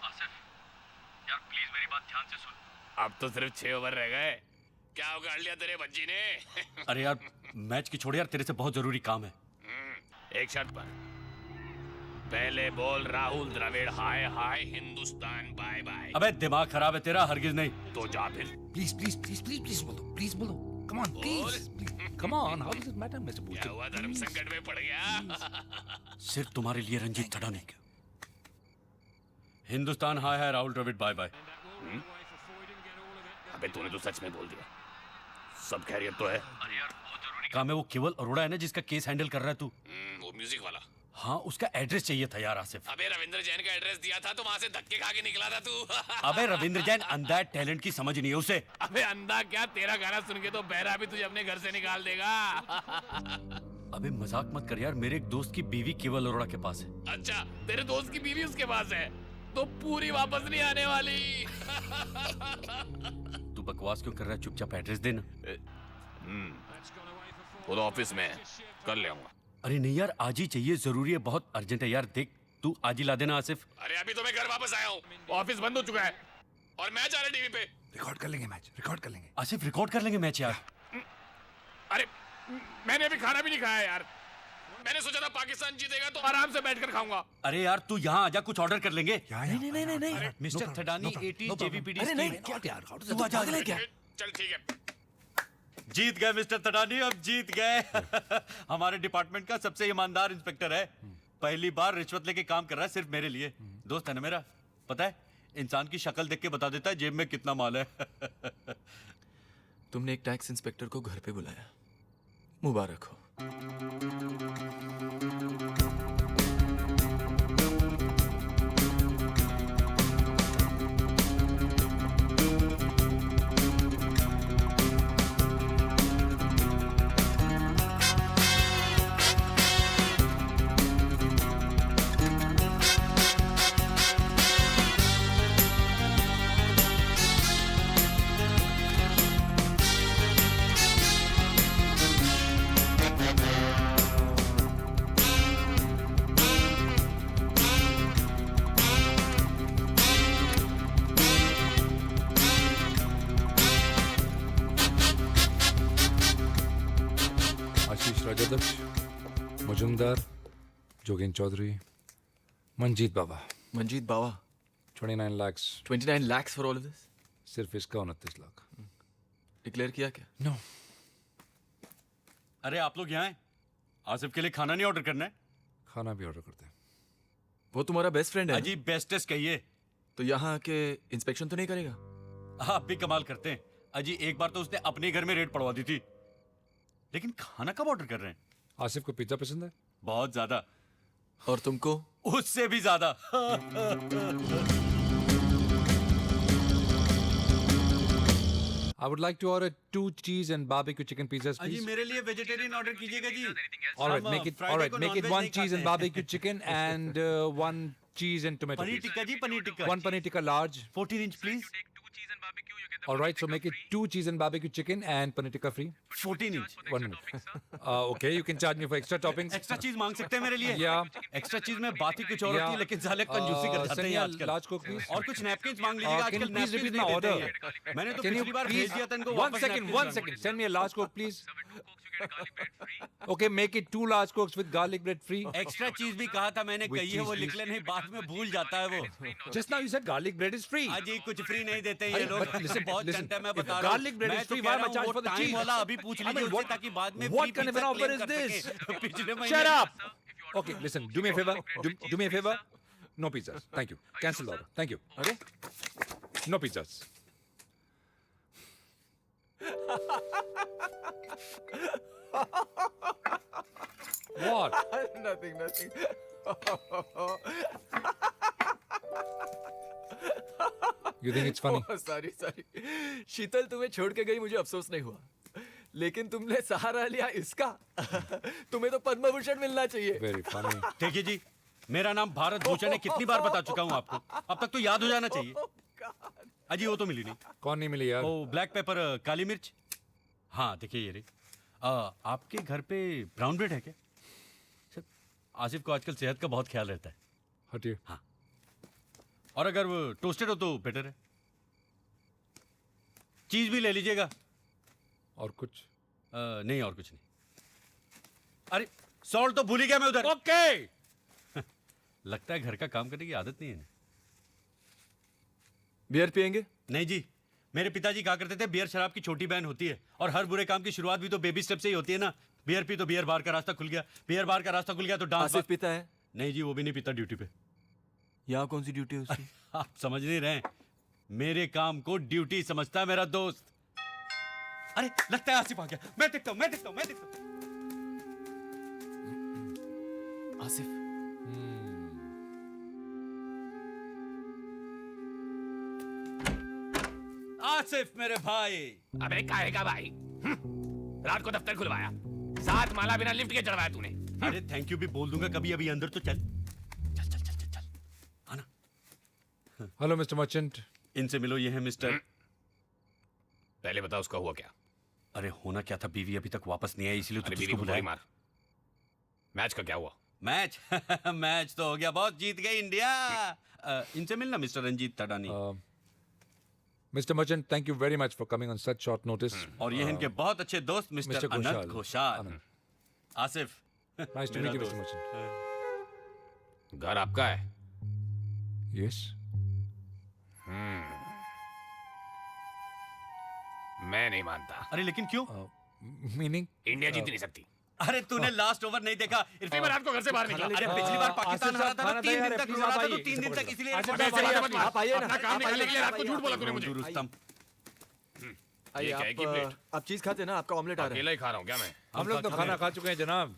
Asif, यार प्लीज मेरी बात ध्यान से सुन। अब तो सिर्फ 6 ओवर रह गए। क्या उखाड़ लिया तेरे बच्ची ने? अरे यार मैच की छोड़ यार, तेरे से बहुत जरूरी काम है। एक शर्त पर। पहले बोल राहुल द्रविड़ हाय हाय, हिंदुस्तान बाय बाय। अबे दिमाग खराब है तेरा? हरगिज नहीं। तो जा फिर। प्लीज बोलो। प्लीज बोलो। Come on please. Come on, how does it matter mister Bhushan? क्या हुआ, धर्म संकट में पड़ गया? सिर्फ तुम्हारे लिए रंजीत थड़ा नहीं। हिंदुस्तान हाय हाय, राहुल द्रविड़ बाय बाय। अबे तूने तो सच में बोल दिया। सब खैरियत तो है? अरे यार बहुत जरूरी काम है। वो केवल अरोड़ा है ना जिसका केस हैंडल कर रहा है तू? वो म्यूजिक वाला। हाँ उसका एड्रेस चाहिए था यार आसिफ। अबे रविंद्र जैन का एड्रेस दिया था तो वहां से धक्के खा के निकला था तू। अबे रविंद्र जैन अंधा है, टैलेंट की समझ नहीं है उसे। अबे अंधा क्या, तेरा गाना सुन के तो बहरा भी तुझे अपने घर से निकाल देगा। अबे मजाक मत कर यार, मेरे एक दोस्त की बीवी केवल अरोड़ा के पास है। अच्छा तेरे दोस्त की बीवी उसके पास है तो पूरी वापस नहीं आने वाली। तू बकवास क्यों कर रहा है, चुपचाप एड्रेस देना। वो तो ऑफिस में है, कर ले आऊंगा। अरे नहीं यार आज ही चाहिए, जरूरी है, बहुत अर्जेंट है यार। देख तू आज ही ला देना आसिफ। अरे अभी तो मैं घर वापस आया हूँ, ऑफिस बंद हो चुका है और मैच आ रहा है टीवी पे। रिकॉर्ड कर लेंगे मैच, रिकॉर्ड कर लेंगे। आसिफ रिकॉर्ड कर लेंगे मैच यार। अरे मैंने अभी खाना भी नहीं खाया यार, मैंने सोचा था पाकिस्तान जीतेगा तो आराम से बैठकर खाऊंगा। अरे यार तू यहाँ आजा, कुछ ऑर्डर कर लेंगे। नहीं मिस्टर थडानी 18 JVPD। अरे नहीं तू आजा क्या? चल ठीक है। जीत गए मिस्टर थडानी, अब जीत गए। हमारे डिपार्टमेंट का सबसे ईमानदार इंस्पेक्टर है, पहली बार रिश्वत लेके काम कर रहा है सिर्फ मेरे लिए। दोस्त है ना मेरा, पता है इंसान की शक्ल देख के बता देता है जेब में कितना माल है। तुमने एक टैक्स इंस्पेक्टर को घर पे बुलाया, मुबारक हो। आशीष राजाध्यक्ष, मजुमदार, जोगिन चौधरी, मंजीत बाबा। मंजीत बावा। 29 lakhs। 29 lakhs for all of this? सिर्फ इसका 29 लाख। डिक्लेयर किया क्या? नो। अरे आप लोग यहाँ हैं, आसिफ के लिए खाना नहीं ऑर्डर करना है? खाना भी ऑर्डर करते हैं। वो तुम्हारा बेस्ट फ्रेंड है ना? अजी बेस्टेस्ट कहिए। तो यहाँ आके इंस्पेक्शन तो नहीं करेगा? आप भी कमाल करते हैं अजी, एक बार तो उसने अपने घर में रेड पड़वा दी थी, लेकिन खाना कब ऑर्डर कर रहे हैं? आसिफ को पिज्जा पसंद है? बहुत ज्यादा। और तुमको? उससे भी ज्यादा। I would like to order 2 cheese and barbecue chicken pizzas, अजी please. मेरे लिए वेजिटेरियन ऑर्डर कीजिएगा जी। All right, make it 1 cheese and barbecue chicken and 1 cheese and tomato. Paneer please. Tikka जी, paneer tikka. 1 paneer tikka large. 14 inch please. All right, so make it 2 cheese and barbecue chicken and paneer tikka free. 14 inch। 1 minute. Okay, you can charge me for extra toppings. Extra चीज मांग सकते हैं मेरे लिए? Yeah. एक्स्ट्रा चीज में बात ही कुछ और होती है, लेकिन साले कंजूसी कर जाते हैं आजकल। Large coke, please. और कुछ नैपकिन्स मांग लीजिएगा, Can आजकल you please नैपकिन्स repeat नहीं my देते order? हैं। मैंने तो Can you पिछली बार please भेज दिया था इनको one वापस second, napkins 1 में। second. Send me a large coke, please. Okay, make it 2 large cokes with garlic bread free. Extra चीज भी कहा था मैंने, With कही है वो cheese, लिख ले, नहीं बाद में भूल जाता है वो। Just now you said garlic bread is free. अजी कुछ फ्री नहीं देते ये अरे, लोग। but listen, बहुत listen, घंटा मैं if बता रहा हूँ। garlic bread मैं is तो free, कह why रहा am I हूँ, charged वो for the time cheese? वाला अभी पूछ I mean, लीजिए what- उससे, ताकि बाद में what free kind of an pizza offer claim is कर this? सके। पिछले महीने Shut up! Okay, listen, do me a favor. Do me a favor. No pizzas. Thank you. Cancel the order. Thank you. अरे No pizzas. What? nothing. You think it's funny? Sorry Sheetal तुम्हें छोड़ के गई, मुझे अफसोस नहीं हुआ, लेकिन तुमने सहारा लिया इसका। तुम्हें तो पद्म भूषण मिलना चाहिए। Very funny. देखिए जी, मेरा नाम भारत भूषण है, कितनी बार बता चुका हूँ आपको, अब तक तो याद हो जाना चाहिए। अजी वो तो मिली नहीं। कौन नहीं मिली यार? ओ ब्लैक पेपर, काली मिर्च। हाँ देखिए ये रही। आपके घर पे ब्राउन ब्रेड है क्या? सर आसिफ को आजकल सेहत का बहुत ख्याल रहता है। हटिए। हाँ, और अगर वो टोस्टेड हो तो बेटर है। चीज भी ले लीजिएगा। और कुछ? नहीं और कुछ नहीं। अरे सॉल्ट तो भूल ही गया मैं उधर। ओके। लगता है घर का काम करने की आदत नहीं है। बियर पियेंगे? नहीं जी, मेरे पिताजी कहा करते थे बियर शराब की छोटी बहन होती है, और हर बुरे काम की शुरुआत भी तो बेबी स्टेप से ही होती है ना। बियर पी तो बियर बार का रास्ता खुल गया, बियर बार का रास्ता खुल गया तो डांस। आसिफ पीता है? नहीं जी, वो भी नहीं पीता ड्यूटी पे। यहाँ कौन सी ड्यूटी है उसकी? आप समझ नहीं रहे, मेरे काम को ड्यूटी समझता है मेरा दोस्त। अरे लगता है आसिफ आ गया, मैं देखता हूँ। आसिफ आसिफ मेरे भाई। अबे काहे का भाई? रात को दफ्तर खुलवाया, 7 माला बिना लिफ्ट के चढ़वाया तूने। अरे थैंक यू भी बोल दूंगा कभी, अभी अंदर तो चल। चल चल चल चल चल आना। Hello mister merchant. इनसे मिलो, ये है मिस्टर। पहले बता उसका हुआ क्या? अरे होना क्या था, बीवी अभी तक वापस नहीं आई, इसलिए अरे तो बीवी उसको को बुलाया। गोली मार। मैच का क्या हुआ? मैच मैच तो हो गया, बहुत जीत गई इंडिया। इनसे मिलना mister Ranjit Thadani. Mister Merchant, thank you very much for coming on such short notice. और ये हैं इनके बहुत अच्छे दोस्त mister Anant Ghoshal. Asif, nice to meet you mister Merchant. घर आपका है? यस। मैं नहीं मानता। अरे लेकिन क्यों? मीनिंग? इंडिया जीत नहीं सकती। अरे तूने लास्ट ओवर नहीं देखा? इर्फी मैं रात को घर से बाहर निकला। अरे पिछली बार पाकिस्तान हारा था ना, 3 दिन तक रो रहा था, तो 3 दिन तक इसलिए आप आइए ना। अपना काम निकालने के लिए रात को झूठ बोला तूने मुझे। रुस्तम, ये क्या है की प्लेट? आप चीज खाते ना, आपका ऑमलेट आ रहा है। अकेला ही खा रहा हूँ क्या मैं? हम लोग तो खाना खा चुके हैं जनाब,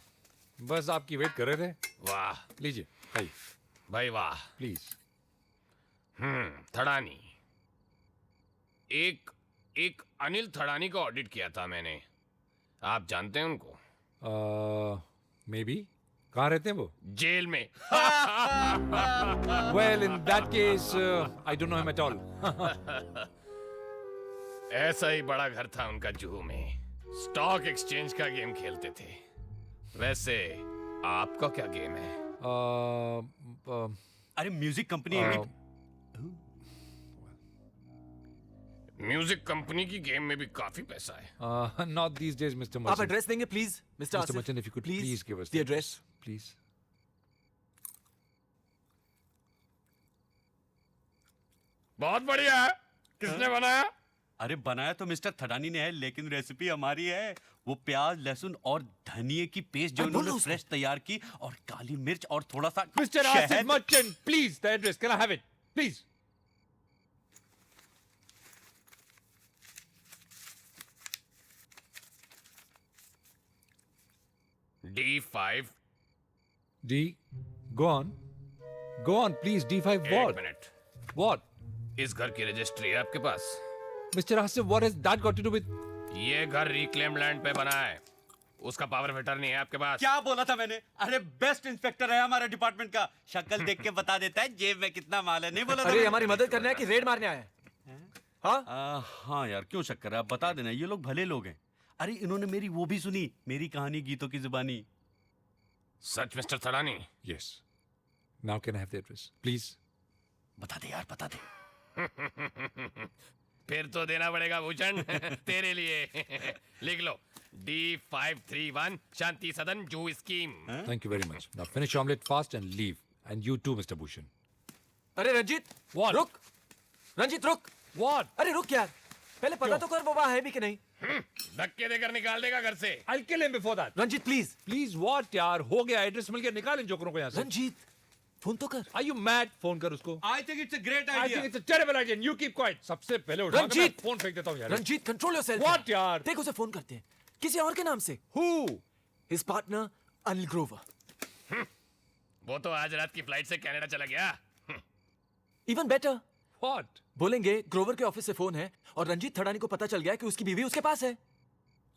बस आपकी वेट कर रहे थे। वाह, लीजिए खाइए भाई वाह। प्लीज। थड़ानी, एक अनिल थड़ानी का ऑडिट किया था मैंने। आप जानते हैं उनको? May be. कहाँ रहते हैं वो? जेल में। Well, in that case, I don't know him at all. ऐसा ही बड़ा घर था उनका जुहू में। स्टॉक एक्सचेंज का गेम खेलते थे। वैसे आपका क्या गेम है? अरे म्यूजिक कंपनी। म्यूजिक कंपनी की गेम में भी काफी पैसा है। Not these days, Mr. आप Merchant. एड्रेस देंगे please mister Mr. Asif? Merchant, if you could please give us the address. please. बहुत बढ़िया है। किसने बनाया? अरे बनाया तो मिस्टर थडानी ने है, लेकिन रेसिपी हमारी है। वो प्याज, लहसुन और धनिये की पेस्ट जो उन्होंने फ्रेश तैयार की, और काली मिर्च और थोड़ा सा Mr. Asif Merchant, please, the address. Can I have it? Please. D5। D. Go on. Go on, please. D5 what? एक मिनट। What? इस घर की रजिस्ट्री है आपके पास? Mr. Asif, what has that got to do with? ये घर रिक्लेम लैंड पे बना है। उसका पावर ऑफ अटर्नी है आपके पास? क्या बोला था मैंने? अरे बेस्ट इंस्पेक्टर है हमारे डिपार्टमेंट का, शक्ल देख के बता देता है जेब में कितना माल है। नहीं बोला? अरे हमारी मदद करना है कि रेड मारने आए? हाँ यार, क्यों शक कर रहा है? आप बता देना, ये लोग भले लोग हैं। अरे इन्होंने मेरी वो भी सुनी, मेरी कहानी गीतों की जुबानी। सच mister Thadani? Yes. Now can I have the address, please? बता दे यार, बता दे। फिर तो देना पड़ेगा भूषण तेरे लिए। लिख लो, D531 शांति सदन जू scheme. Thank you very much. Now finish your omelette fast and leave. And you too, Mr. Bhushan. अरे रंजीत, What? रुक। रंजीत रुक। What? अरे रुक यार, पहले पता तो कर वो वहाँ है भी कि नहीं। धक्के देकर निकाल देगा घर से। I'll kill him before that. Ranjeet please. Please what यार? हो गया, एड्रेस मिल गया, निकाल इन जोकरों को यहाँ से। रंजीत फोन तो कर। Are you mad? फोन कर उसको। I think it's a great I idea. think it's a terrible idea. And you keep quiet. सबसे पहले उठा के मैं रंजीत! फोन फेंक देता हूँ यार। Ranjit control yourself. What यार? देख उसे फोन करते हैं, किसी और के नाम से। Who? His partner Anil Grover. वो तो आज रात की फ्लाइट से कनाडा चला गया। Even better. What? बोलेंगे ग्रोवर के ऑफिस से फोन है और रंजीत थड़ानी को पता चल गया कि उसकी बीवी उसके पास है।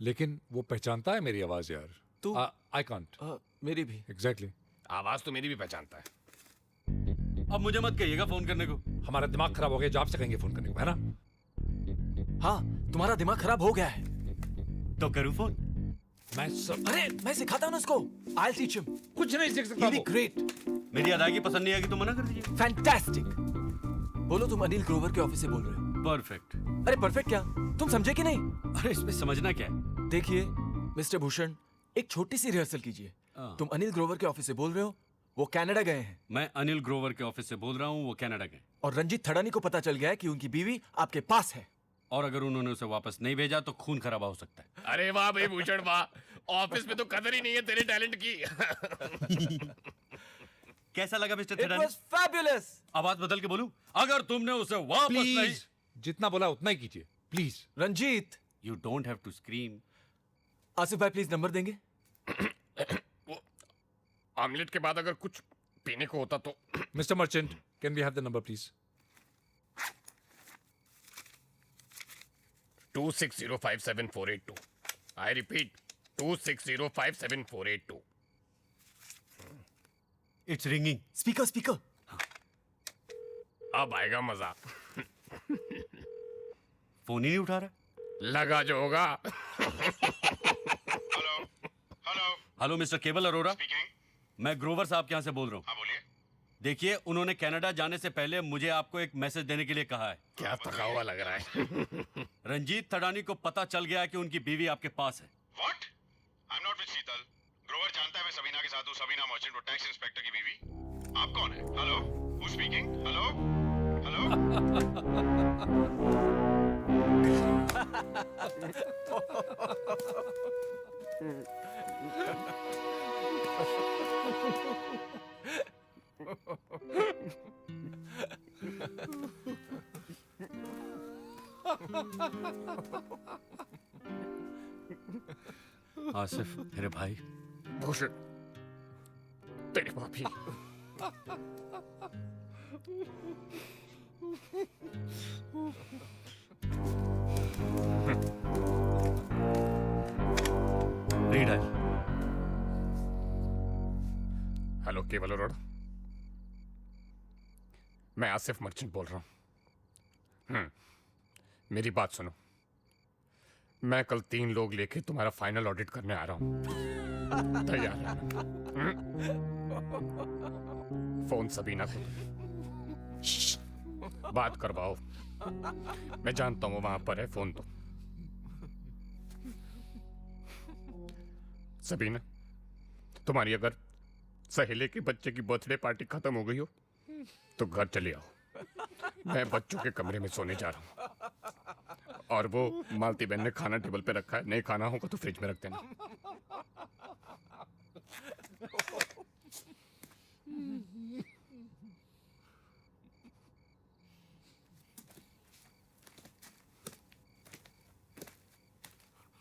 लेकिन वो पहचानता है मेरी आवाज यार। तू? I can't. मेरी भी। Exactly. आवाज तो मेरी भी पहचानता है। अब मुझे मत कहिएगा फोन करने को। हमारा दिमाग खराब हो गया जो आपसे कहेंगे फोन करने को, है ना? हाँ, तुम्हारा दिमाग खराब हो गया है। तो करूँ फोन? अरे मैं सिखाता हूँ ना उसको। I'll teach him. कुछ नहीं सीख सकता He'll be वो। great. मेरी अदायगी पसंद नहीं आएगी तो मना कर दीजिए। Fantastic. बोलो तुम अनिल ग्रोवर के ऑफिस से बोल रहे हो। परफेक्ट। अरे परफेक्ट क्या? तुम समझे कि नहीं? अरे इसमें समझना क्या है? देखिए मिस्टर भूषण, एक छोटी सी रिहर्सल कीजिए। तुम अनिल ग्रोवर के ऑफिस से बोल रहे हो, वो कनाडा गए हैं। मैं अनिल ग्रोवर के ऑफिस से बोल रहा हूँ, वो कनाडा गए। और रंजीत थड़ानी को पता चल गया है कि उनकी बीवी आपके पास है। और अगर उन्होंने उसे वापस नहीं भेजा तो खून खराबा हो सकता है। अरे वाह भाई भूषण वाह, ऑफिस में तो कदर ही नहीं है तेरे टैलेंट की। कैसा लगा mister It Thadani? was fabulous. आवाज बदल के बोलूं? अगर तुमने उसे वापस नहीं... Please. जितना बोला उतना ही कीजिए, please. Ranjeet, You don't have to scream. Asif भाई प्लीज नंबर देंगे? ऑमलेट के बाद अगर कुछ पीने को होता तो Mr. Merchant, can we have the number, please? 26057482. I repeat, 26057482. It's ringing. Speaker. अब आएगा मजा. फोन ही नहीं उठा रहा. लगा जो होगा. हेलो मिस्टर केवल अरोरा. मैं ग्रोवर साहब के यहाँ से बोल रहा हूँ. देखिए, उन्होंने कनाडा जाने से पहले मुझे आपको एक मैसेज देने के लिए कहा है. क्या थका हुआ लग रहा है. रंजीत थडानी को पता चल गया है कि उनकी बीवी आपके पास है. What? I'm not with शीतल. ग्रोवर जानता है मैं सबीना के साथ हूँ. सबीना मर्चेंट वो टैक्स इंस्पेक्टर की बीवी. आप कौन है? Hello? Who's speaking? Hello? Hello? Asif मेरे भाई. भूषण तेरे भाभी. रीडायल. हेलो केवल अरोड़ा. मैं आसिफ मर्चेंट बोल रहा हूँ. मेरी बात सुनो. मैं कल 3 लोग लेके तुम्हारा फाइनल ऑडिट करने आ रहा हूँ. तैयार रहना. फोन सबीना को बात करवाओ. मैं जानता हूँ वहां पर है. फोन तो सबीना, तुम्हारी अगर सहेली के बच्चे की बर्थडे पार्टी खत्म हो गई हो तो घर चले आओ. मैं बच्चों के कमरे में सोने जा रहा हूँ. और वो मालती बहन ने खाना टेबल पे रखा है. नहीं खाना होगा तो फ्रिज में रख देना.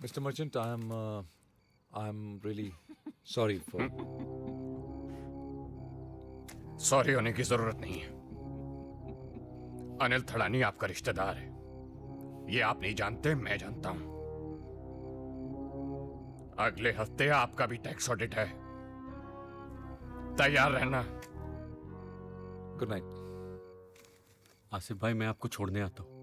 Mr. Merchant, I'm really sorry for. Sorry होने की जरूरत नहीं है. अनिल थड़ानी आपका रिश्तेदार है. ये आप नहीं जानते, मैं जानता हूं. अगले हफ्ते आपका भी टैक्स ऑडिट है. तैयार रहना. Good night. आसिफ भाई, मैं आपको छोड़ने आता हूँ.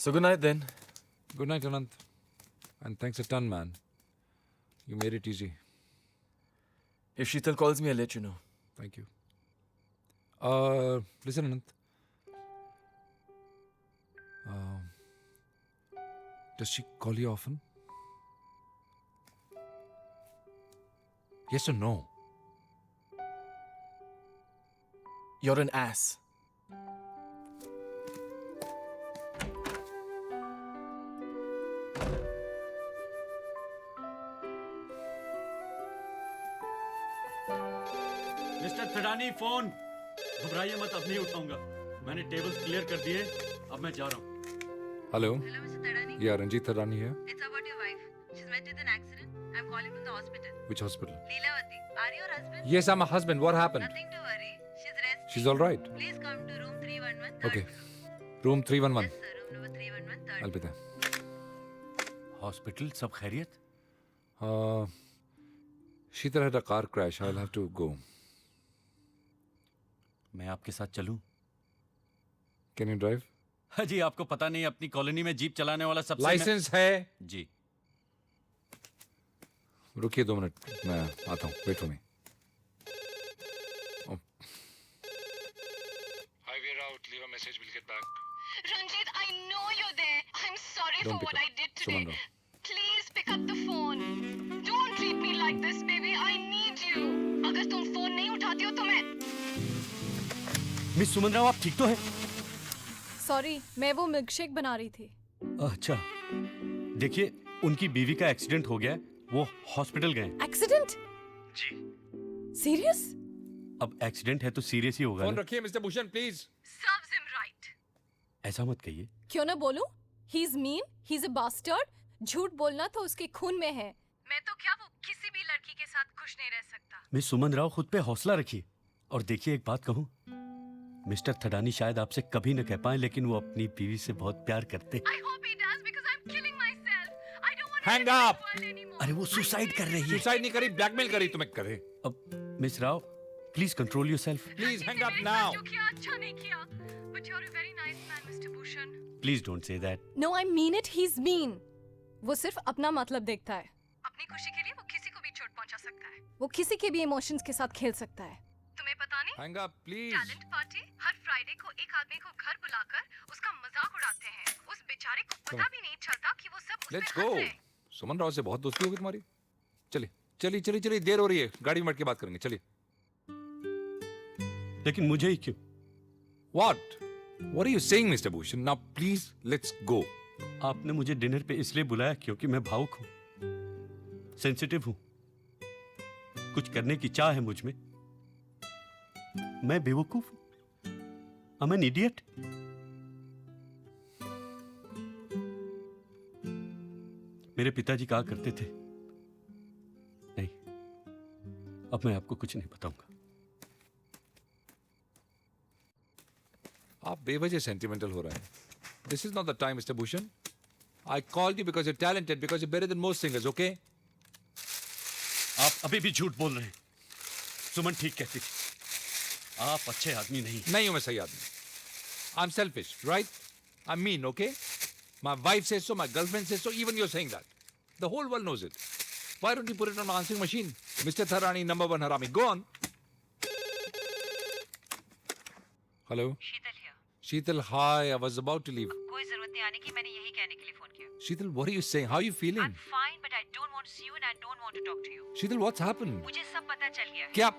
So good night then. Good night, Anant. And thanks a ton, man. You made it easy. If Sheetal calls me, I'll let you know. Thank you. Listen, Anant. Does she call you often? Yes or no? You're an ass. Mister Thadani, phone. घबराइए मत, अब नहीं उठाऊंगा. मैंने टेबल्स क्लियर कर दिए. अब मैं जा रहा हूँ. Hello? Hello, Mr. Thadani. Yeah, Ranjit Thadani here. It's about your wife. She's met with an accident. I'm calling from the hospital. Which hospital? Leelavati, are you her husband? Yes, I'm a husband. What happened? Nothing to worry. She's resting. She's all right. Please come to room 311. Okay. Room 311. Yes, sir. Room number 311. Third. I'll be there. Hospital सब खैरियत? Sheetal had a car crash. I'll have to go. मैं आपके साथ चलूं? Can you drive? हाँ जी, आपको पता नहीं, अपनी कॉलोनी में जीप चलाने वाला सबसे लाइसेंस है? जी. रुकिए 2 मिनट, मैं आता हूँ. Wait for me. Hi, we're out. Leave a message. We'll get back. Ranjit, I know you're there. I'm sorry Don't for pick what up. I did today. Someone don't. Please pick up the phone. Don't treat me like this, baby. I miss Suman Rao, आप ठीक तो हैं? सॉरी, मैं वो मिल्कशेक बना रही थी। अच्छा, देखिए उनकी बीवी का एक्सीडेंट हो गया है, वो हॉस्पिटल गए। एक्सीडेंट? जी। सीरियस? अब एक्सीडेंट है तो सीरियस ही होगा फोन ना। रखिए mister Bhushan please. Serves him right. ऐसा मत कहिए। क्यों ना बोलूं? He is mean, he is a bastard. झूठ बोलना तो उसके खून में है। मैं तो क्या, वो किसी भी लड़की के साथ खुश नहीं रह सकता। मिस सुमन राव, खुद पे हौसला रखिए। और देखिए, एक बात कहूँ, मिस्टर थडानी शायद आपसे कभी न कह पाए, लेकिन वो अपनी बीवी से बहुत प्यार करते हैं। Hang up. अरे वो सुसाइड कर रही है। सुसाइड नहीं करी, ब्लैकमेल करी तुम्हें करे। अब miss Rao, please control yourself. Please hang up now. जो किया अच्छा नहीं किया। But you're a very nice man, Mr. Bhushan. Please don't say that. No, I mean it. He's mean. वो सिर्फ अपना मतलब देखता है। अपनी खुशी के लिए वो किसी को भी चोट पहुंचा सकता है। वो किसी के भी इमोशंस के साथ खेल सकता है। तुम्हें पता नहीं? Hang up please. Talent party her Friday को एक आदमी को घर बुलाकर उसका मजाक उड़ाते हैं। उस बेचारे को पता भी नहीं चलता कि वो सब उसमें लेट्स हंस गो। रहे हैं। सुमन राव से बहुत दोस्ती होगी तुम्हारी। चलिए चलिए चलिए चलिए, देर हो रही है, गाड़ी में बैठ के बात करेंगे, चलिए। लेकिन मुझे ही क्यों? What are you saying, Mr. Bhushan? Now please let's go. आपने मुझे डिनर पे इसलिए बुलाया क्योंकि मैं भावुक हूँ, सेंसिटिव हूँ, कुछ करने की चाह है मुझ में। मैं बेवकूफ हूँ, I'm an idiot। मेरे पिताजी कहा करते थे, नहीं, अब मैं आपको कुछ नहीं बताऊंगा। आप बेवजह सेंटिमेंटल हो रहे हैं। This is not the time, Mr. Bhushan. I called you because you're talented, because you're better than most singers, okay? आप अभी भी झूठ बोल रहे हैं। सुमन ठीक कहती थी, आप अच्छे आदमी नहीं हूं मैं सही आदमी। I'm selfish, right? I'm mean, okay? My wife says so, my girlfriend says so, even you're saying that. The whole world knows it. Why don't you put it on an answering machine? Mr. Tharani, number one harami. Go on. Hello? Sheetal here. Sheetal, hi. I was about to leave. कोई जरूरत नहीं आने की, मैंने यही कहने के लिए फोन किया। Sheetal, what are you saying? How are you feeling? I'm fine, but I don't want to see you and I don't want to talk to you. Sheetal, what's happened? मुझे सब पता चल गया है। क्या?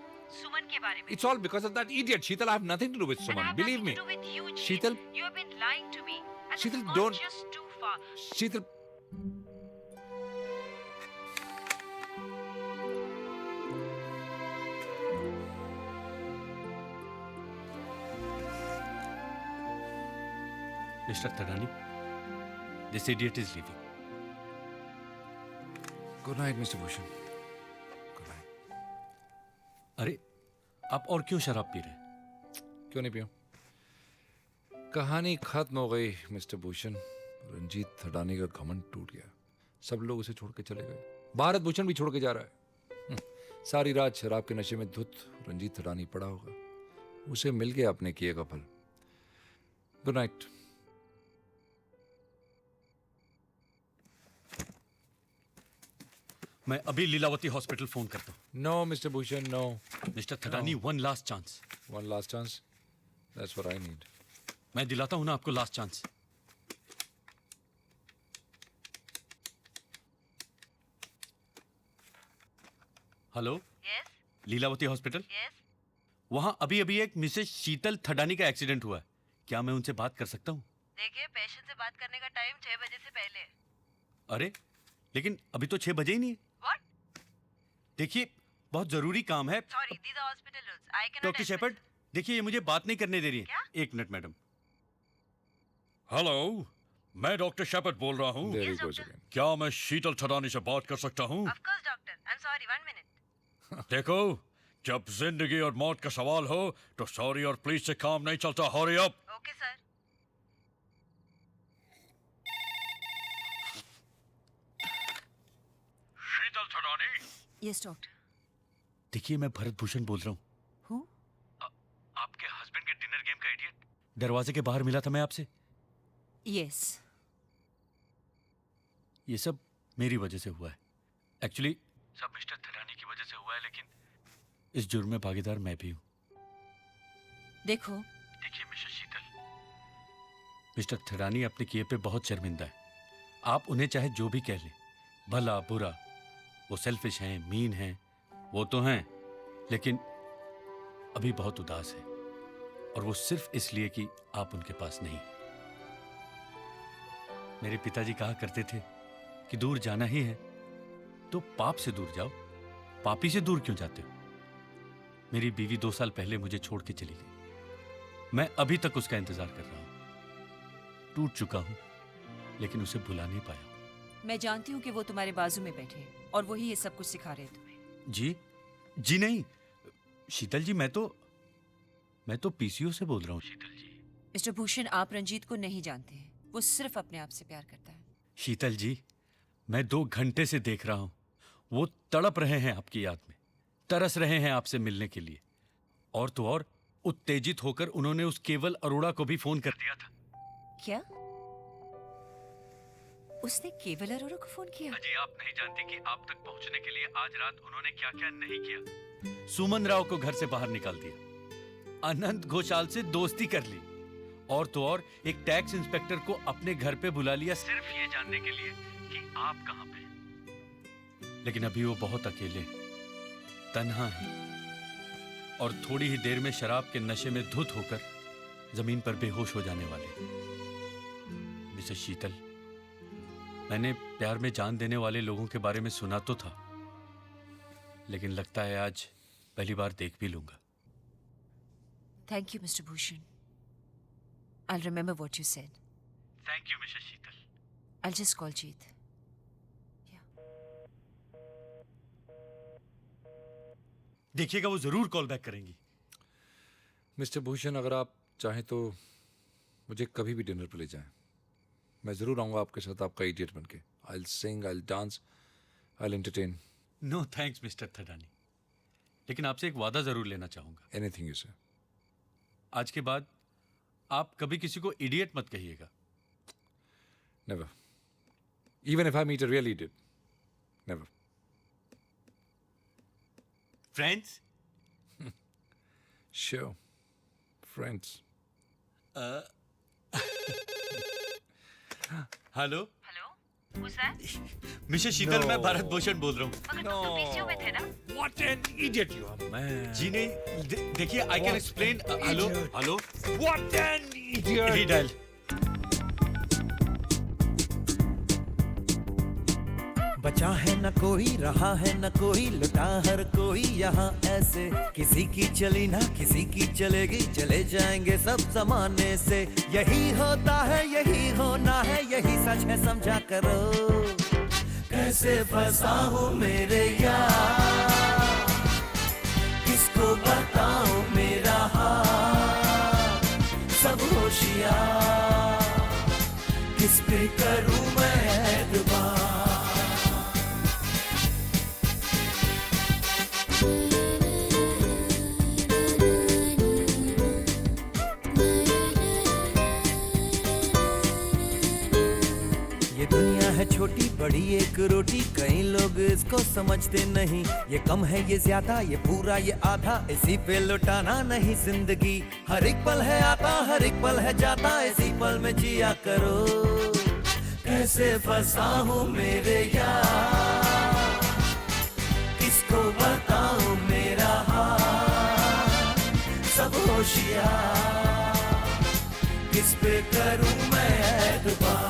सुमन के बारे में। It's all because of that idiot. Sheetal, I have nothing to do with And I Suman. have Believe me. nothing to do with you, Jeet. Sheetal, You have been lying to me. And Sheetal, it's gone don't- just too far. Sheetal. Mister Thadani, this idiot is living. Good night, Mr. Bhushan. Good night. अरे आप और क्यों शराब पी रहे हैं? क्यों नहीं पियो? कहानी खत्म हो गई मिस्टर भूषण। रंजीत थडानी का घमंड टूट गया, सब लोग उसे छोड़ के चले गए। भारत भूषण भी छोड़ के जा रहा है। सारी रात शराब के नशे में धुत रंजीत थडानी पड़ा होगा, उसे मिल गया अपने किए का फल। Good night. मैं अभी लीलावती हॉस्पिटल फोन करता हूँ। No mister Bhushan, no. Mister Thadani, one last chance. One last chance, that's what I need. मैं दिलाता हूँ ना आपको last chance. Hello, Lilavati hospital. वहाँ अभी अभी एक मिसेस शीतल थडानी का एक्सीडेंट हुआ है, क्या मैं उनसे बात कर सकता हूँ? देखिए, पेशेंट से बात करने का टाइम 6 बजे से पहले है। अरे लेकिन अभी तो 6 बजे ही नहीं है। What? देखिए, बहुत जरूरी काम है। Sorry, these are hospital rules. I cannot doctor Shepard, देखिए ये मुझे बात नहीं करने दे रही है। एक मिनट मैडम। हेलो, मैं डॉक्टर शेपर्ड बोल रहा हूँ। There he goes again. क्या मैं शीतल थडानी से बात कर सकता हूँ? Of course, doctor. I'm sorry, 1 minute. देखो, जब जिंदगी और मौत का सवाल हो तो सॉरी और प्लीज से काम नहीं चलता। Hurry up. Okay, sir. शीतल थडानी। Yes, doctor. देखिए, मैं भरत भूषण बोल रहा हूँ। Who? आपके हस्बैंड के डिनर गेम का इडियट। दरवाजे के बाहर मिला था मैं आपसे। Yes. ये सब मेरी वजह से हुआ है। एक्चुअली सब मिस्टर थडानी की वजह से हुआ है, लेकिन इस जुर्म में भागीदार मैं भी हूँ। देखो, देखिए मिसेस शीतल, मिस्टर थडानी अपने किए पे बहुत शर्मिंदा है। आप उन्हें चाहे जो भी कह लें, भला बुरा, वो सेल्फिश हैं, मीन हैं, वो तो हैं, लेकिन अभी बहुत उदास है। और वो सिर्फ इसलिए कि आप उनके पास नहीं। मेरे पिताजी कहा करते थे कि दूर जाना ही है तो पाप से दूर जाओ, पापी से दूर क्यों जाते हो? मेरी बीवी 2 साल पहले मुझे छोड़ के चली गई। मैं अभी तक उसका इंतजार कर रहा हूं। टूट चुका हूं, लेकिन उसे भुला नहीं पाया। मैं जानती हूँ कि वो तुम्हारे बाजू में बैठे हैं और वही ये सब कुछ सिखा रहे हैं तुम्हें। जी नहीं शीतल जी, मैं तो पीसीओ से बोल रहा हूँ शीतल जी। मिस्टर भूषण, आप रंजीत को नहीं जानते हैं। वो सिर्फ अपने आप से प्यार करता है। शीतल जी, मैं 2 घंटे से देख रहा हूं, वो तड़प रहे हैं आपकी याद में, तरस रहे हैं आपसे मिलने के लिए। और तो और उत्तेजित होकर उन्होंने उस केवल अरोड़ा को भी फोन कर दिया था। क्या? उसने केवल अरोड़ा को फोन किया? अजी, आप नहीं जानती कि आप तक पहुंचने के लिए आज रात उन्होंने क्या क्या नहीं किया। सुमन राव को घर से बाहर निकाल दिया, अनंत घोषाल से दोस्ती कर ली, और तो और एक टैक्स इंस्पेक्टर को अपने घर पे बुला लिया सिर्फ ये जानने के लिए कि आप कहां पे। लेकिन अभी वो बहुत अकेले, तन्हा है, और थोड़ी ही देर में शराब के नशे में धुत होकर जमीन पर बेहोश हो जाने वाले। मिसेस शीतल, मैंने प्यार में जान देने वाले लोगों के बारे में सुना तो था, लेकिन लगता है आज पहली बार देख भी लूंगा। Thank you, Mr. Bhushan. I'll remember what you said. Thank you, Mrs. Sheetal. I'll just call Jeet. देखिएगा, वो जरूर कॉल बैक करेंगी। मिस्टर भूषण, अगर आप चाहें तो मुझे कभी भी डिनर पर ले जाएं। मैं ज़रूर आऊँगा आपके साथ, आपका इडियट बन के। I'll sing, I'll dance, I'll entertain. No thanks, Mr. Thadani. लेकिन आपसे एक वादा जरूर लेना चाहूंगा। Anything you say. आज के बाद आप कभी किसी को इडियट मत कहिएगा। Never. Even if I meet a real idiot. Never. Friends? Sure. Friends. Hello. Who's that? Missus Sheetal, मैं भारत भूषण बोल रहा हूँ। मगर तुम तो पीसीओ में थे ना? What an idiot you are, man. जी नहीं, देखिए, I can explain. Hello, hello. What an idiot. He dial. बचा है न कोई, रहा है न कोई, लुटा हर कोई यहाँ ऐसे। किसी की चली ना किसी की चलेगी, चले जाएंगे सब जमाने से। यही होता है, यही होना है, यही सच है, समझा करो। कैसे फंसा हूँ मेरे यार, किसको बताऊँ मेरा हाल। सब होशियार, किस पे करूँ मैं एतबार। ये दुनिया है छोटी बड़ी एक रोटी, कई लोग इसको समझते नहीं। ये कम है ये ज्यादा, ये पूरा ये आधा, इसी पे लुटाना नहीं जिंदगी। हर एक पल है आता, हर एक पल है जाता, इसी पल में जिया करो। कैसे फंसा हूँ मेरे यार, किसको बताऊँ मेरा हाल। सब होशियार, किस पे करूँ मैं एतबार।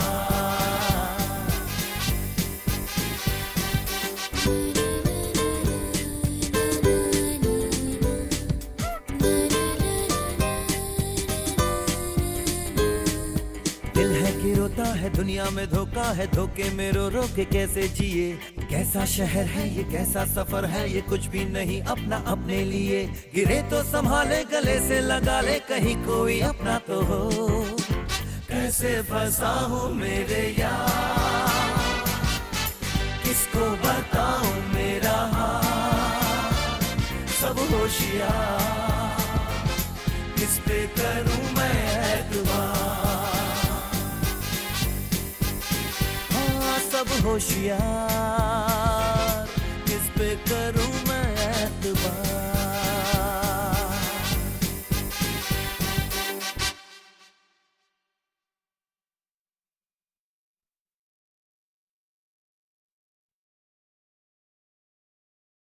दिल है कि रोता है, दुनिया में धोखा है, धोखे में रो रो के कैसे जिए। कैसा शहर है ये, कैसा सफर है ये, कुछ भी नहीं अपना अपने लिए। गिरे तो संभाले, गले से लगा ले, कहीं कोई अपना तो हो। कैसे फंसा हूँ मेरे यार, किसको बताऊँ मेरा हाल। सब होशियार, किस पे करूँ मैं एतबार। सब होशियार, किस पे करूं मैं एतबार।